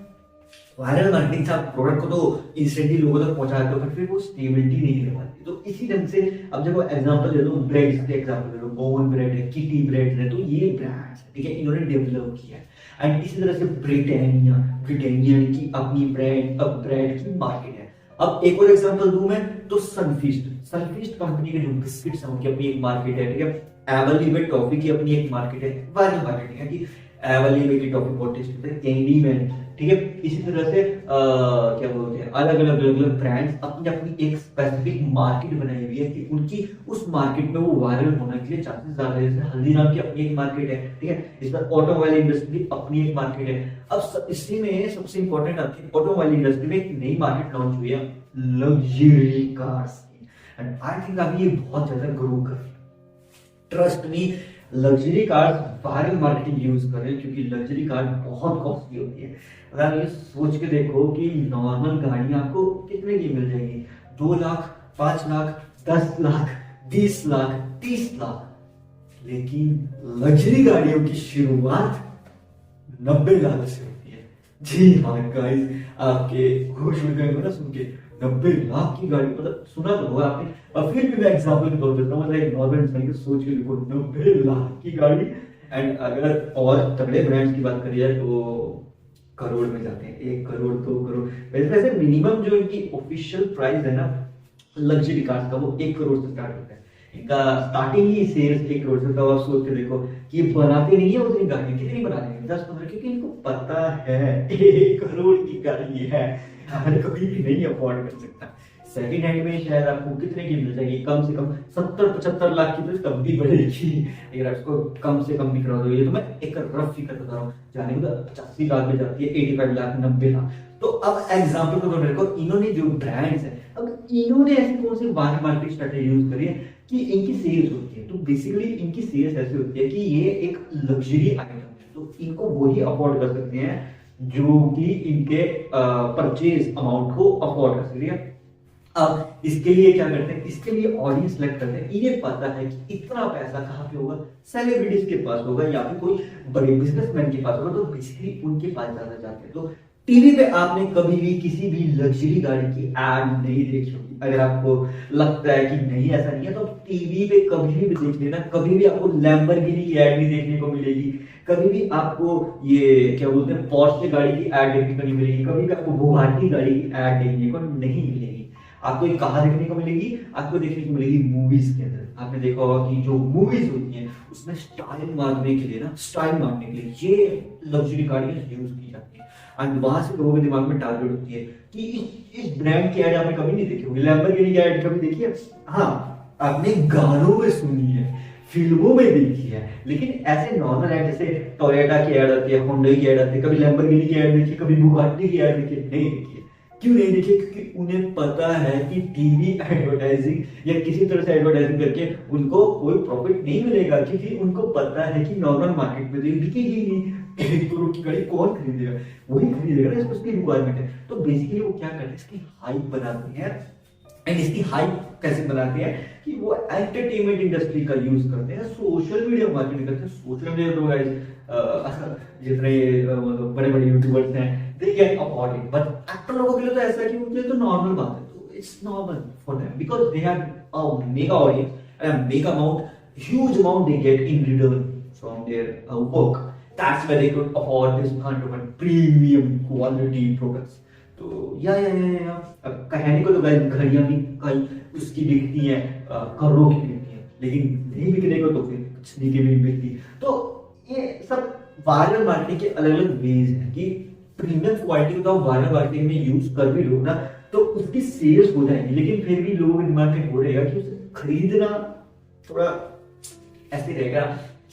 वायरल मार्केटिंग से आप प्रोडक्ट को तो इंस्टेंटली लोगों तक पहुंचाते हो, फिर वो स्टेबिलिटी नहीं रह पाती। तो इसी ढंग से अब जब एग्जांपल ले लो, ब्रेड के एग्जांपल ले लो, बोन ब्रेड है, किटी ब्रेड है, तो ये ब्रांड्स है, ठीक है, इन्होंने डेवलप किया है। एंड इसी तरह से ब्रिटानिया की अपनी ब्रांड की मार्केट है। अब एक और एग्जांपल दूं मैं तो सनफीस्ट कंपनी के जो बिस्किट्स हैं उनकी अपनी एक मार्केट है, ठीक है। एवरलीवे टॉफी की अपनी एक मार्केट है, वायरल मार्केटिंग है कि एवरलीवे की टॉफी बहुत टेस्टी होती है, कैंडी मैन, ठीक है। इसी तरह से क्या बोलते हैं, अलग अलग ब्रांड्स अपनी अपनी एक स्पेसिफिक मार्केट बनाई हुई है कि उनकी उस मार्केट में वो वायरल होने के लिए चांसेस ज्यादा है। जैसे हल्दीराम की अपनी एक मार्केट है, ठीक है। इस पर ऑटोमोबाइल इंडस्ट्री की अपनी एक मार्केट है। अब इसी में सबसे इंपॉर्टेंट आती है ऑटोमोबाइल इंडस्ट्री में एक नई मार्केट लॉन्च हुई है, लग्जरी कार्स की। एंड आई थिंक अभी ये बहुत ज्यादा ग्रो कर रही है। Trust me, luxury cars viral marketing use कर रहे हैं, क्योंकि लग्जरी कार बहुत कॉस्टली होती है। अगर ये सोच के देखो कि नॉर्मल गाड़ी आपको कितने की मिल जाएगी, 2 लाख, 5 लाख, 10 लाख, 20 लाख, 30 लाख, लेकिन लग्जरी गाड़ियों की शुरुआत 90 लाख से होती है। जी हाँ गाइस, आपके होश उड़ गए ना सुन के, 90 लाख की गाड़ी, मतलब सुना तो होगा आपने। और फिर भी मैं एग्जांपल के तौर पे देता हूं, मतलब एक नॉर्मल इंसान की सोच के देखो, 90 लाख की गाड़ी। एंड अगर और तगड़े ब्रांड्स की बात करी जाए तो करोड़ में जाते हैं, 1 करोड़ 2 करोड़। वैसे मिनिमम जो इनकी ऑफिशियल प्राइस है ना लग्जरी कार्स का वो 1 करोड़ से स्टार्ट होता है। इनका स्टार्टिंग ही सेल्स 1 करोड़ से। तो आप सोच के देखो कि ये बनाते नहीं है उतनी गाड़ियां, कितनी बनाते हैं 10-15, क्योंकि इनको पता है 1 करोड़ की गाड़ी है, हर कोई भी नहीं अफोर्ड कर सकता। सेकंड हैंड में शायद आपको कितने की मिल जाएगी, कम से कम 70-75 लाख की, तो कम भी बढ़ेगी अगर आप इसको कम से कम भी करा दो। ये तो मैं एक रफ फिगर बता रहा हूँ, जाने को 85 लाख में जाती है, 85 लाख, 90 लाख। तो अब एग्जाम्पल को मेरे को, इन्होंने जो ब्रांड्स है, अब इन्होंने ऐसी कौन सी मार्केटिंग स्ट्रेटेजी यूज करी है कि इनकी सेल्स होती है। तो बेसिकली इनकी सेल्स ऐसी होती है कि ये एक लग्जरी आइटम है, तो इनको वही अफोर्ड कर सकते हैं जो कि इनके परचेज अमाउंट को अफोर्ड कर सकते हैं। अब इसके लिए क्या करते हैं, इसके लिए ऑडियंस सेलेक्ट करते हैं। इन्हें पता है कि इतना पैसा कहाँ पे होगा, सेलिब्रिटीज के पास होगा या फिर कोई बड़े बिजनेसमैन के पास होगा, तो बेसिकली उनके पास ज्यादा जाते हैं। तो टीवी पे आपने कभी भी किसी भी लग्जरी गाड़ी की एड नहीं देखी होगी। अगर आपको लगता है कि नहीं ऐसा नहीं है, तो टीवी पे कभी भी देख लेना, कभी भी आपको लैम्बोर्गिनी की एड नहीं देखने को मिलेगी, कभी भी आपको ये क्या बोलते हैं पोर्शे गाड़ी की एड देखने को नहीं मिलेगी, कभी भी आपको बुगाटी गाड़ी की एड देखने को नहीं मिलेगी। आपको ये कहाँ देखने को मिलेगी, आपको देखने को मिलेगी मूवीज के अंदर। आपने देखा होगा कि जो मूवीज होती हैं उसमें स्टाइल मारने के लिए ना, स्टाइल मारने के लिए ये लग्जरी गाड़ियां यूज की जाती है। एंड वहां से लोगों के दिमाग में टारगेट होती है कि इस ब्रांड की एड आपने कभी नहीं देखी होगी, लैम्बोर्गिनी की एड कभी देखी है? हाँ, आपने गानों में सुनी है, फिल्मों में देखी है, लेकिन ऐसे नॉर्मल एड जैसे टोयोटा की एड आती है, होंडा की एड आती है, कभी लैम्बोर्गिनी की एड देखी, कभी बुगाटी की एड देखी? नहीं देखी है। क्यों नहीं देखी? क्योंकि उन्हें पता है कि टीवी एडवर्टाइजिंग या किसी तरह से एडवर्टाइजिंग करके उनको कोई प्रॉफिट नहीं मिलेगा, क्योंकि उनको पता है कि नॉर्मल मार्केट में तो ये बिकेगी नहीं। 1 करोड़ की गाड़ी कौन खरीदेगा, वही खरीदेगा ना, इसको उसकी रिक्वायरमेंट है। तो बेसिकली वो क्या करते हैं, इसकी हाइप बनाते हैं। एंड इसकी हाइप कैसे बनाते हैं कि वो एंटरटेनमेंट इंडस्ट्री का यूज करते हैं, सोशल मीडिया मार्केटिंग करते हैं। सोशल मीडिया तो गाइस जितने बड़े बड़े यूट्यूबर्स हैं they get afford it, but actor लोगों के लिए तो ऐसा है कि उनके लिए तो नॉर्मल बात है, तो it's normal for them because they have a mega audience and mega amount, huge amount they get in return from their work. That's why they could afford this kind of premium quality products. तो या अब कहने को तो घड़ियां भी कई उसकी बिकती हैं, करोड़ों की बिकती हैं, लेकिन नहीं बिकने को तो फिर कुछ नहीं की भी बिकती। तो ये सब वायरल मार्केटिंग के अलग अलग वेज हैं कि प्रीमियम क्वालिटी को वायरल मार्केटिंग में यूज कर भी लो ना, तो उसकी सेल्स हो जाएगी, लेकिन फिर भी लोगों के दिमाग में वो रहेगा कि उसे खरीदना थोड़ा ऐसे रहेगा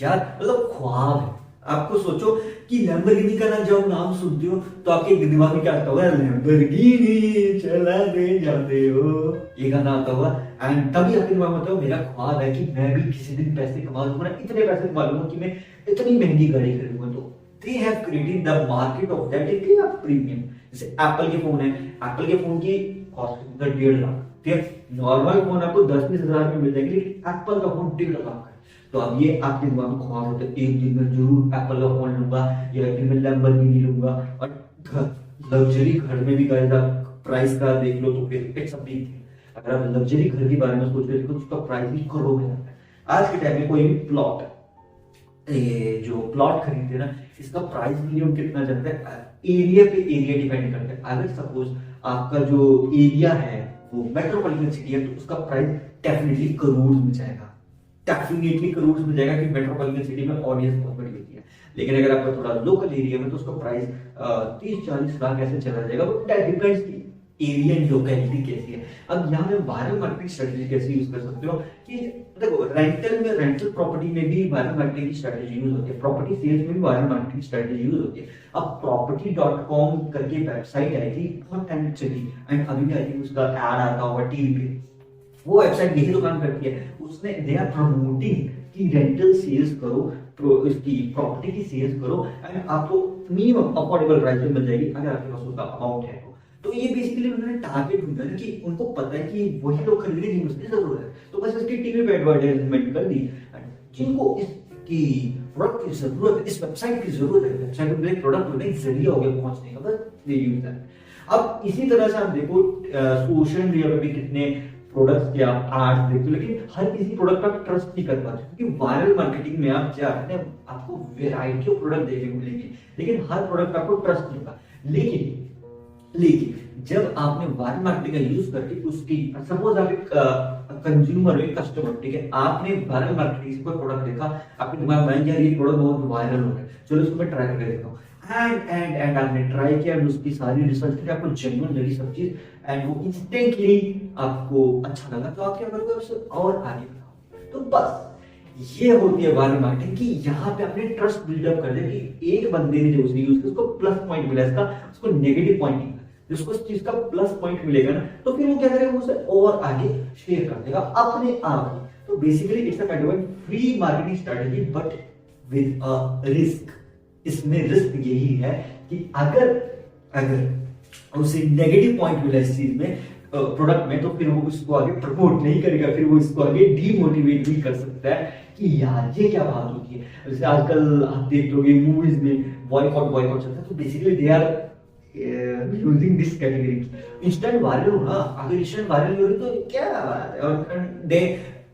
यार, मतलब ख्वाब है। आपको सोचो कि लैम्बोर्गिनी का ना जब नाम सुनते हो तो आपके दिमाग में क्या आता होगा, लैम्बोर्गिनी चलाने जाते हो, ये गाना आता होगा। एंड तभी आपके दिमाग में आता होगा मेरा ख्वाब है कि मैं भी किसी दिन पैसे कमा लूंगा, इतने पैसे कमा लूंगा कि मैं इतनी महंगी गाड़ी खरीदूंगा। तो they have created the market of that it is premium. जैसे एप्पल के फोन है, एप्पल के फोन की कॉस्ट 1.5 लाख, ठीक है। नॉर्मल फोन आपको 10-20 हजार में मिल जाएगी, लेकिन एप्पल का फोन 1.5 लाख। तो अब ये आपके दिमाग में ख्वाब होता है एक दिन में जरूर एप्पल का फोन लूंगा या एक दिन में लैम्बोर्गिनी लूंगा। और लग्जरी घर में भी गाइस आप प्राइस का देख लो तो फिर इट्स अ बिग थिंग। अगर आप लग्जरी घर के बारे में सोच रहे हो तो उसका प्राइस भी करोड़ में जाता है। आज के टाइम में कोई भी प्लॉट जो प्लॉट खरीदते हैं ना, इसका प्राइस मिनिमम कितना चलता है, एरिया पे एरिया डिपेंड करता है। अगर सपोज आपका जो एरिया है वो मेट्रोपॉलिटन सिटी है तो उसका प्राइस डेफिनेटली करोड़ में जाएगा, डेफिनेटली करोड़ में जाएगा, क्योंकि मेट्रोपॉलिटन सिटी में ऑडियंस बहुत बड़ी होती है। लेकिन अगर आपका थोड़ा लोकल एरिया में तो उसका प्राइस 30-40 लाख ऐसे चला जाएगा, बट दैट डिपेंड्स की एरिया एंड लोकेलिटी कैसी है। अब यहाँ पे वायरल मार्केटिंग स्ट्रेटेजी कैसे यूज कर सकते हो कि देखो रेंटल प्रॉपर्टी में भी वायरल मार्केटिंग की स्ट्रेटेजी यूज होती है, प्रॉपर्टी सेल्स में भी वायरल मार्केटिंग स्ट्रेटेजी यूज होती है। अब property.com करके वेबसाइट आई थी बहुत टाइम चली, एंड अभी भी आई थिंक उसका ऐड आता होगा टीवी पे। वो वेबसाइट यही तो काम करती है, उसने दे आर प्रमोटिंग कि रेंटल सेल्स करो, इसकी प्रॉपर्टी की सेल्स करो, एंड आपको मिनिमम अफोर्डेबल प्राइस पे मिल जाएगी अगर आपके पास उसका अमाउंट है। तो ये बेसिकली उन्होंने टारगेट ढूंढा ना कि उनको पता है कि वही लोग खरीदने की मुझे जरूरत है, तो बस इसकी टीवी पे एडवर्टाइजमेंट कर दी। जिनको इसकी प्रोडक्ट की जरूरत है, इस वेबसाइट की जरूरत है, वेबसाइट में एक प्रोडक्ट होने जरिया हो गया पहुंचने का, बस दे यूज दैट। अब इसी तरह से आप देखो सोशल मीडिया पे भी कितने प्रोडक्ट्स के आप एड्स देखते हो, लेकिन हर किसी प्रोडक्ट पर ट्रस्ट नहीं कर पाते, क्योंकि वायरल मार्केटिंग में आप चाहते हैं आपको वैरायटी ऑफ प्रोडक्ट देखने को मिलेगी, लेकिन हर प्रोडक्ट आपको ट्रस्ट नहीं होगा। लेकिन जब आपने वायरल मार्केटिंग का यूज करके उसकी, सपोज आप एक कंज्यूमर हो, एक कस्टमर, ठीक है, आपने वायरल मार्केटिंग से कोई प्रोडक्ट देखा, आपके दिमाग में यार ये प्रोडक्ट बहुत वायरल हो रहा है, चलो इसको मैं ट्राई करके देखता हूँ, एंड आपने ट्राई किया, उसकी सारी रिसर्च की, आपको जेन्युइन लगी सब चीज, एंड वो इंस्टेंटली आपको अच्छा लगा, तो आप क्या करोगे, उससे और आगे बढ़ाओ। तो बस ये होती है वायरल मार्केटिंग की, यहाँ पे आपने ट्रस्ट बिल्डअप कर दिया कि एक बंदे ने जो उसे यूज किया उसको प्लस पॉइंट मिला, इसका उसको नेगेटिव पॉइंट नहीं, जिसको इस चीज का प्लस पॉइंट मिलेगा ना, तो फिर वो क्या करेगा, उसे और आगे शेयर कर देगा अपने आप ही। तो basically it's a kind of free marketing strategy but with a risk. इसमें रिस्क यही है कि अगर उसे नेगेटिव पॉइंट मिला इस चीज में, प्रोडक्ट में, तो फिर वो इसको आगे प्रमोट नहीं करेगा, फिर वो इसको आगे डीमोटिवेट भी कर सकता है कि यार ये क्या बात होती है। जैसे आजकल आप देख लोगे मूवीज में बॉयकॉट चलता है, तो basically they are using this category. Instant viral होना, अगर इंस्टेंट वायरल हो रही तो क्या बात है, और दे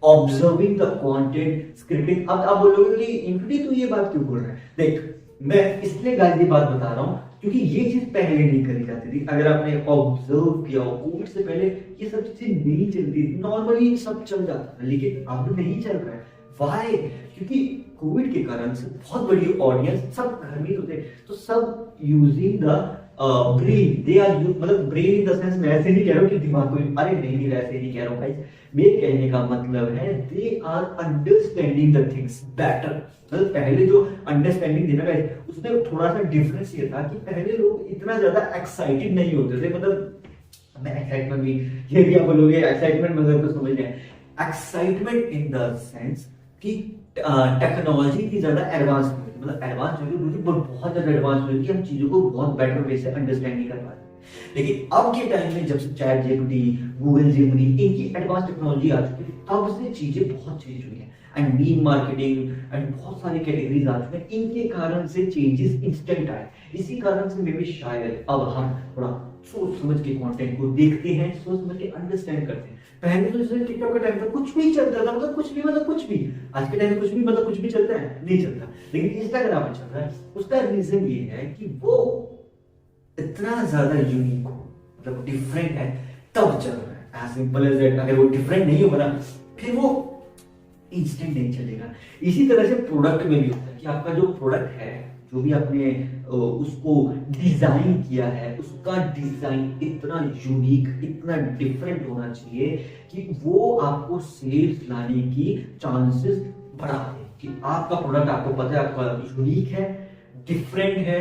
ऑब्जर्विंग द कंटेंट स्क्रिप्टिंग। अब आप बोलोगे कि इन्फिनिटी तू ये बात क्यों बोल रहा है, देख मैं इसलिए गाइस ये बात बता रहा हूँ क्योंकि ये चीज पहले नहीं करी जाती थी। अगर आपने ऑब्जर्व किया हो, कोविड से पहले ये सब चीजें नहीं चलती थी, नॉर्मली सब चल जाता था, लेकिन अब नहीं चल रहा है। व्हाई? क्योंकि कोविड के कारण से बहुत बड़ी ऑडियंस, सब घर में होते, तो सब using the brain, they are मतलब ब्रेन इन द सेंस, मैं ऐसे नहीं कह रहा हूँ कि दिमाग को, अरे नहीं वैसे नहीं कह रहा हूँ भाई, मेरे कहने का मतलब है they are understanding the things better. मतलब पहले जो अंडरस्टैंडिंग देना है उसमें थोड़ा सा डिफरेंस ये था कि पहले लोग इतना ज्यादा एक्साइटेड नहीं होते थे, मतलब मैं एक्साइटमेंट भी, ये भी आप बोलोगे एक्साइटमेंट मतलब तो समझ गए, एक्साइटमेंट इन द सेंस कि टेक्नोलॉजी की ज्यादा एडवांस हुई, मतलब एडवांस होगी, बहुत ज्यादा एडवांस हुई कि हम चीजों को बहुत बेटर वे से अंडरस्टैंड नहीं कर पाते। लेकिन अब के टाइम में जब से चैट जीपीटी, गूगल जेमिनी, इनकी एडवांस टेक्नोलॉजी आ चुकी है, तब से चीजें बहुत चेंज हुई है, एंड मीम मार्केटिंग एंड बहुत सारी कैटेगरीज आ चुके हैं, इनके कारण से चेंजेस इंस्टेंट आए। इसी कारण से मे भी शायद अब हम थोड़ा सोच समझ के कंटेंट को देखते हैं, सोच समझ के अंडरस्टैंड करते हैं। पहले तो जैसे टिकटॉक का टाइम था, कुछ भी चलता था, मतलब कुछ भी, मतलब कुछ भी, आज के टाइम में कुछ भी मतलब कुछ भी चलता है, नहीं चलता, लेकिन इंस्टाग्राम में चल रहा है। उसका रीजन ये है कि वो इतना ज्यादा यूनिक हो, मतलब डिफरेंट है, तब चल रहा है, एज सिंपल एज दैट। अगर वो डिफरेंट नहीं होगा ना, फिर वो इंस्टेंट नहीं चलेगा। इसी तरह से प्रोडक्ट में भी होता है कि आपका जो प्रोडक्ट है, जो भी आपने उसको डिजाइन किया है, उसका डिजाइन इतना यूनिक, इतना डिफरेंट होना चाहिए कि वो आपको सेल्स लाने की चांसेस बढ़ा दे, कि आपका प्रोडक्ट, आपको पता है आपका यूनिक है, डिफरेंट है,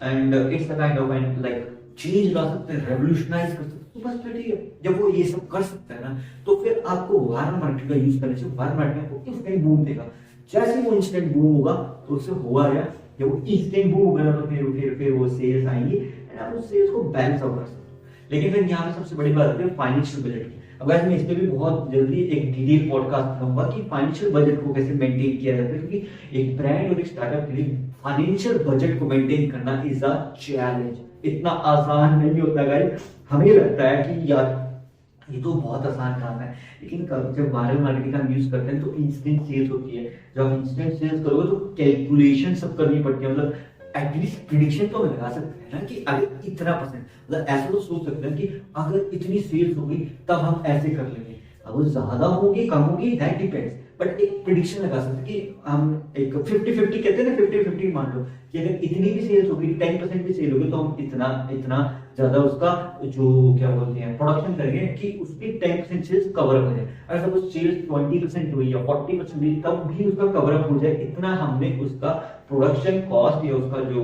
and it's a kind of like change ला सकते हैं, रेवोल्यूशनाइज कर सकते हैं। तो बस ठीक है, जब वो ये सब कर सकता है ना, तो फिर आपको वायरल मार्केटिंग का यूज करने से वायरल मार्केटिंग आपको इंस्टेंट बूम देगा। जैसे वो इंस्टेंट बूम होगा तो उससे हुआ क्या, जब वो इंस्टेंट बूम होगा ना, तो फिर वो सेल्स आएंगी, एंड आप उस सेल्स को बैलेंस आउट कर सकते हो। लेकिन फिर यहाँ पे सबसे बड़ी बात आती है फाइनेंशियल बजट की। अब गाइस मैं इस पे भी बहुत जल्दी एक डिटेल पॉडकास्ट करूंगा कि फाइनेंशियल बजट को कैसे मेंटेन किया जाता है, क्योंकि एक ब्रांड और एक स्टार्टअप के लिए फाइनेंशियल बजट को मेंटेन करना इज अ चैलेंज। इतना आसान नहीं होता गाइस, हमें लगता है कि यार ये तो बहुत आसान काम है, लेकिन जब वायरल मार्केटिंग का हम यूज करते हैं तो इंस्टेंट सेल्स होती है। जब हम इंस्टेंट सेल्स करोगे तो कैलकुलेशन सब करनी पड़ती है, मतलब एटलीस्ट प्रिडिक्शन तो हम लगा सकते हैं ना कि अगर इतना परसेंट, मतलब ऐसा तो सोच सकते हैं कि अगर इतनी सेल्स होगी तब हम ऐसे कर लेंगे। अब वो ज्यादा होगी कम होगी दैट डिपेंड्स, बट एक प्रिडिक्शन लगा सकते हैं कि हम एक 50-50 कहते हैं ना, 50-50 मान लो कि अगर इतनी भी सेल्स होगी, 10% भी सेल होगी, तो हम इतना ज्यादा उसका जो क्या बोलते हैं प्रोडक्शन करेंगे कि उसकी 10% सेल्स कवर अप हो जाए। अगर सपोज सेल्स 20% हुई या 40% हुई, तब भी उसका कवर अप हो जाए, इतना हमने उसका प्रोडक्शन कॉस्ट या उसका जो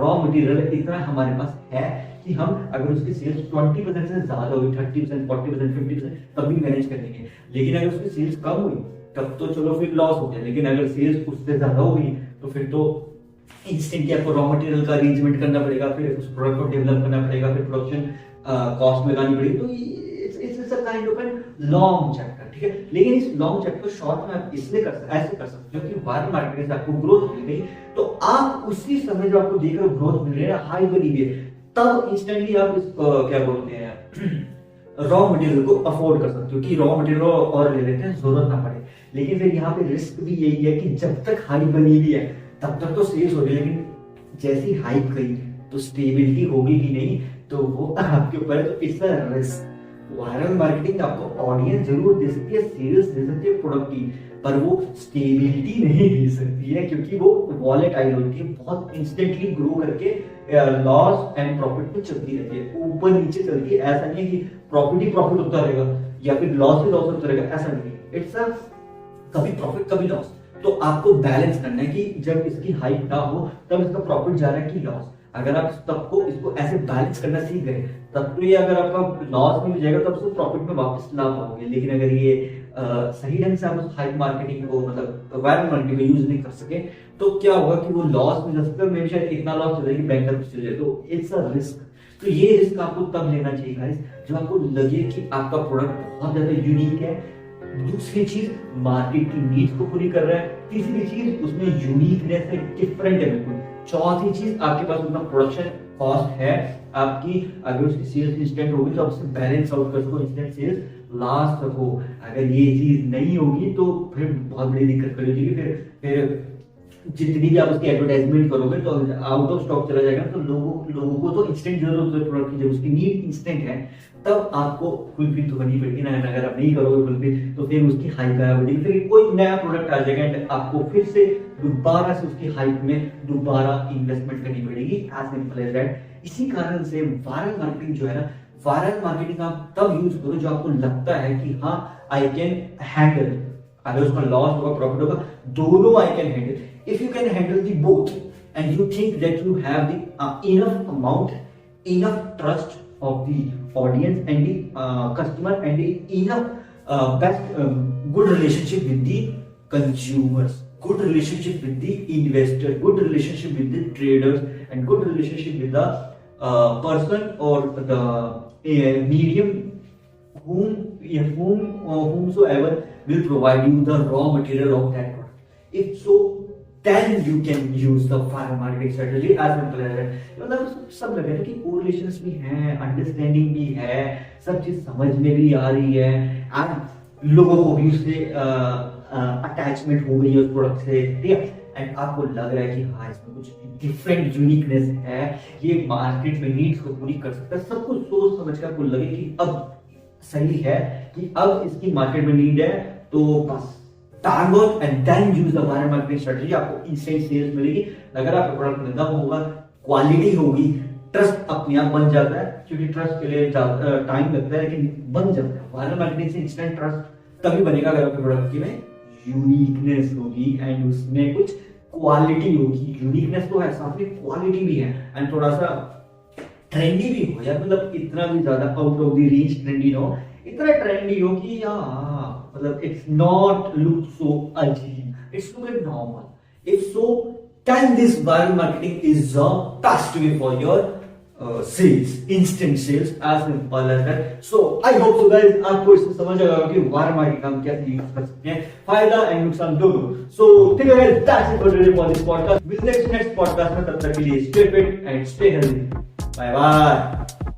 रॉ मटेरियल है, इतना हमारे पास है कि हम अगर उसकी सेल्स 20% से ज्यादा हुई, 30%, 40%, 50%, तब भी मैनेज कर लेंगे। लेकिन अगर उसकी सेल्स कम हुई तब तो चलो फिर लॉस हो गया, लेकिन अगर सेल्स उससे ज्यादा हुई तो फिर तो इंस्टेंटली आपको रॉ मटेरियल का अरेंजमेंट करना पड़ेगा, फिर उस प्रोडक्ट को डेवलप करना पड़ेगा, फिर प्रोडक्शन कॉस्ट लगानी पड़ेगी। तो it's a kind of an long chapter, ठीक है। लेकिन इस लॉन्ग चैप्टर को शॉर्ट में आप इसलिए ऐसे कर सकते हो कि वायरल मार्केटिंग से आपको ग्रोथ मिल गई, तो आप उसी समय जो आपको देख रहे हो ग्रोथ मिल रही है, हाई बनी हुई है, तब इंस्टेंटली आप इस क्या बोलते हैं रॉ मटेरियल को अफोर्ड कर सकते हो कि रॉ मटेरियल और ले लेते हैं, जरूरत ना पड़े। लेकिन फिर यहाँ पे रिस्क भी यही है कि जब तक हाई बनी हुई है तब तक तो सेल्स हो रही है, लेकिन जैसी हाइप गई तो स्टेबिलिटी होगी कि नहीं, तो वो आपके ऊपर है। तो it's a risk. Viral marketing आपको ऑडियंस जरूर दे सकती है, सेल्स दे सकती है प्रोडक्ट की, पर वो स्टेबिलिटी नहीं दे सकती है, क्योंकि वो वॉलेटाइल होती है, बहुत इंस्टेंटली ग्रो करके लॉस एंड प्रॉफिट में चलती रहती है, ऊपर नीचे चलती है। ऐसा नहीं है कि प्रॉफिट ही प्रॉफिट होता रहेगा या फिर लॉस ही लॉस होता रहेगा, ऐसा नहीं है। इट्स अ कभी प्रॉफिट कभी लॉस। तो आपको बैलेंस करना है कि जब इसकी हाइप ना हो तब इसका प्रॉफिट जा रहा है कि लॉस। अगर आप सबको इसको ऐसे बैलेंस करना सीख गए तब तो ये अगर आपका लॉस में भी जाएगा तब उसको प्रॉफिट में वापस ला पाओगे। लेकिन अगर ये सही ढंग से आप उस हाइप मार्केटिंग को मतलब वायरल मार्केटिंग को यूज नहीं कर सके तो क्या होगा कि वो लॉस में जा सकता है, मे शायद इतना लॉस हो जाए कि बैंकर चले जाए। तो इट्स अ रिस्क। तो ये रिस्क आपको तब लेना चाहिए गाइस जब आपको लगे कि आपका प्रोडक्ट बहुत ज्यादा यूनिक है, दूसरी चीज मार्केट की नीड्स को पूरी कर रहा है, तीसरी चीज उसमें यूनिकनेस है, डिफरेंट है बिल्कुल, चौथी चीज आपके पास उतना प्रोडक्शन कॉस्ट है आपकी, अगर उसकी सेल्स इंस्टेंट होगी तो आप उसे बैलेंस आउट कर सको, इंस्टेंट सेल्स ला सको। अगर ये चीज नहीं होगी तो फिर बहुत बड़ी दिक्कत खड़ी हो जाएगी। फिर जितनी भी आप उसकी एडवर्टाइजमेंट करोगे तो आउट ऑफ स्टॉक चला जाएगा। तो लोगों को तो इंस्टेंट जरूरत है प्रोडक्ट की, जब उसकी नीड इंस्टेंट है तब आपको फुलफिल तो करनी पड़ेगी ना। अगर आप नहीं करोगे फुलफिल तो फिर उसकी हाइप गायब हो जाएगी, फिर कोई नया प्रोडक्ट आ जाएगा एंड आपको फिर से दोबारा से उसकी हाइप में दोबारा इन्वेस्टमेंट करनी पड़ेगी। As simple as that. इसी कारण से वायरल मार्केटिंग जो है ना, वायरल मार्केटिंग आप तब यूज करो जो आपको लगता है कि हाँ आई कैन हैंडल, अगर उसका लॉस होगा प्रॉफिट होगा दोनों I can handle. If you can handle the both and you think that you have the enough amount, enough trust of the audience and the customer and the enough good relationship with the consumers, good relationship with the investor, good relationship with the traders and good relationship with the person or the medium whomsoever will provide you the raw material of that product. If so, then you can use the viral marketing strategy as simple as that. मतलब सब लगे ना कि कोरिलेशंस भी हैं, अंडरस्टैंडिंग भी है, सब चीज समझ में भी आ रही है एंड लोगों को भी उससे अटैचमेंट हो गई है उस प्रोडक्ट से, ठीक है। एंड आपको लग रहा है कि हाँ इसमें कुछ डिफरेंट यूनिकनेस है, ये मार्केट में नीड्स को पूरी कर सकता है, सब कुछ सोच समझ कर आपको लगे कि अब सही है कि अब इसकी मार्केट में नीड है, तो बस target and then use the viral marketing strategy. आपको इंस्टेंट सेल्स मिलेगी। अगर आपका प्रोडक्ट गंदा होगा, क्वालिटी होगी, ट्रस्ट अपने आप बन जाता है, क्योंकि ट्रस्ट के लिए टाइम लगता है लेकिन बन जाता है। वायरल मार्केटिंग से इंस्टेंट ट्रस्ट तभी बनेगा अगर आपके प्रोडक्ट की में यूनिकनेस होगी एंड उसमें कुछ क्वालिटी होगी। यूनिकनेस तो है, साथ में क्वालिटी भी है एंड थोड़ा सा ट्रेंडी भी हो यार, मतलब इतना भी ज्यादा out of the range trendy ना हो, इतना ट्रेंडी हो कि यार मतलब इट्स नॉट लुक सो अजीब, it's look like normal. If so then this viral marketing is the best way for your sales, instant sales, as simple as that. So I hope so guys आपको इससे समझ आ गया कि वायरल मार्केटिंग हम कैसे यूज कर सकते हैं, फायदा एंड नुकसान दोनों। So ठीक है guys, that's it for today for this podcast. We'll next podcast में, तब तक के लिए stay fit and stay healthy. Bye bye.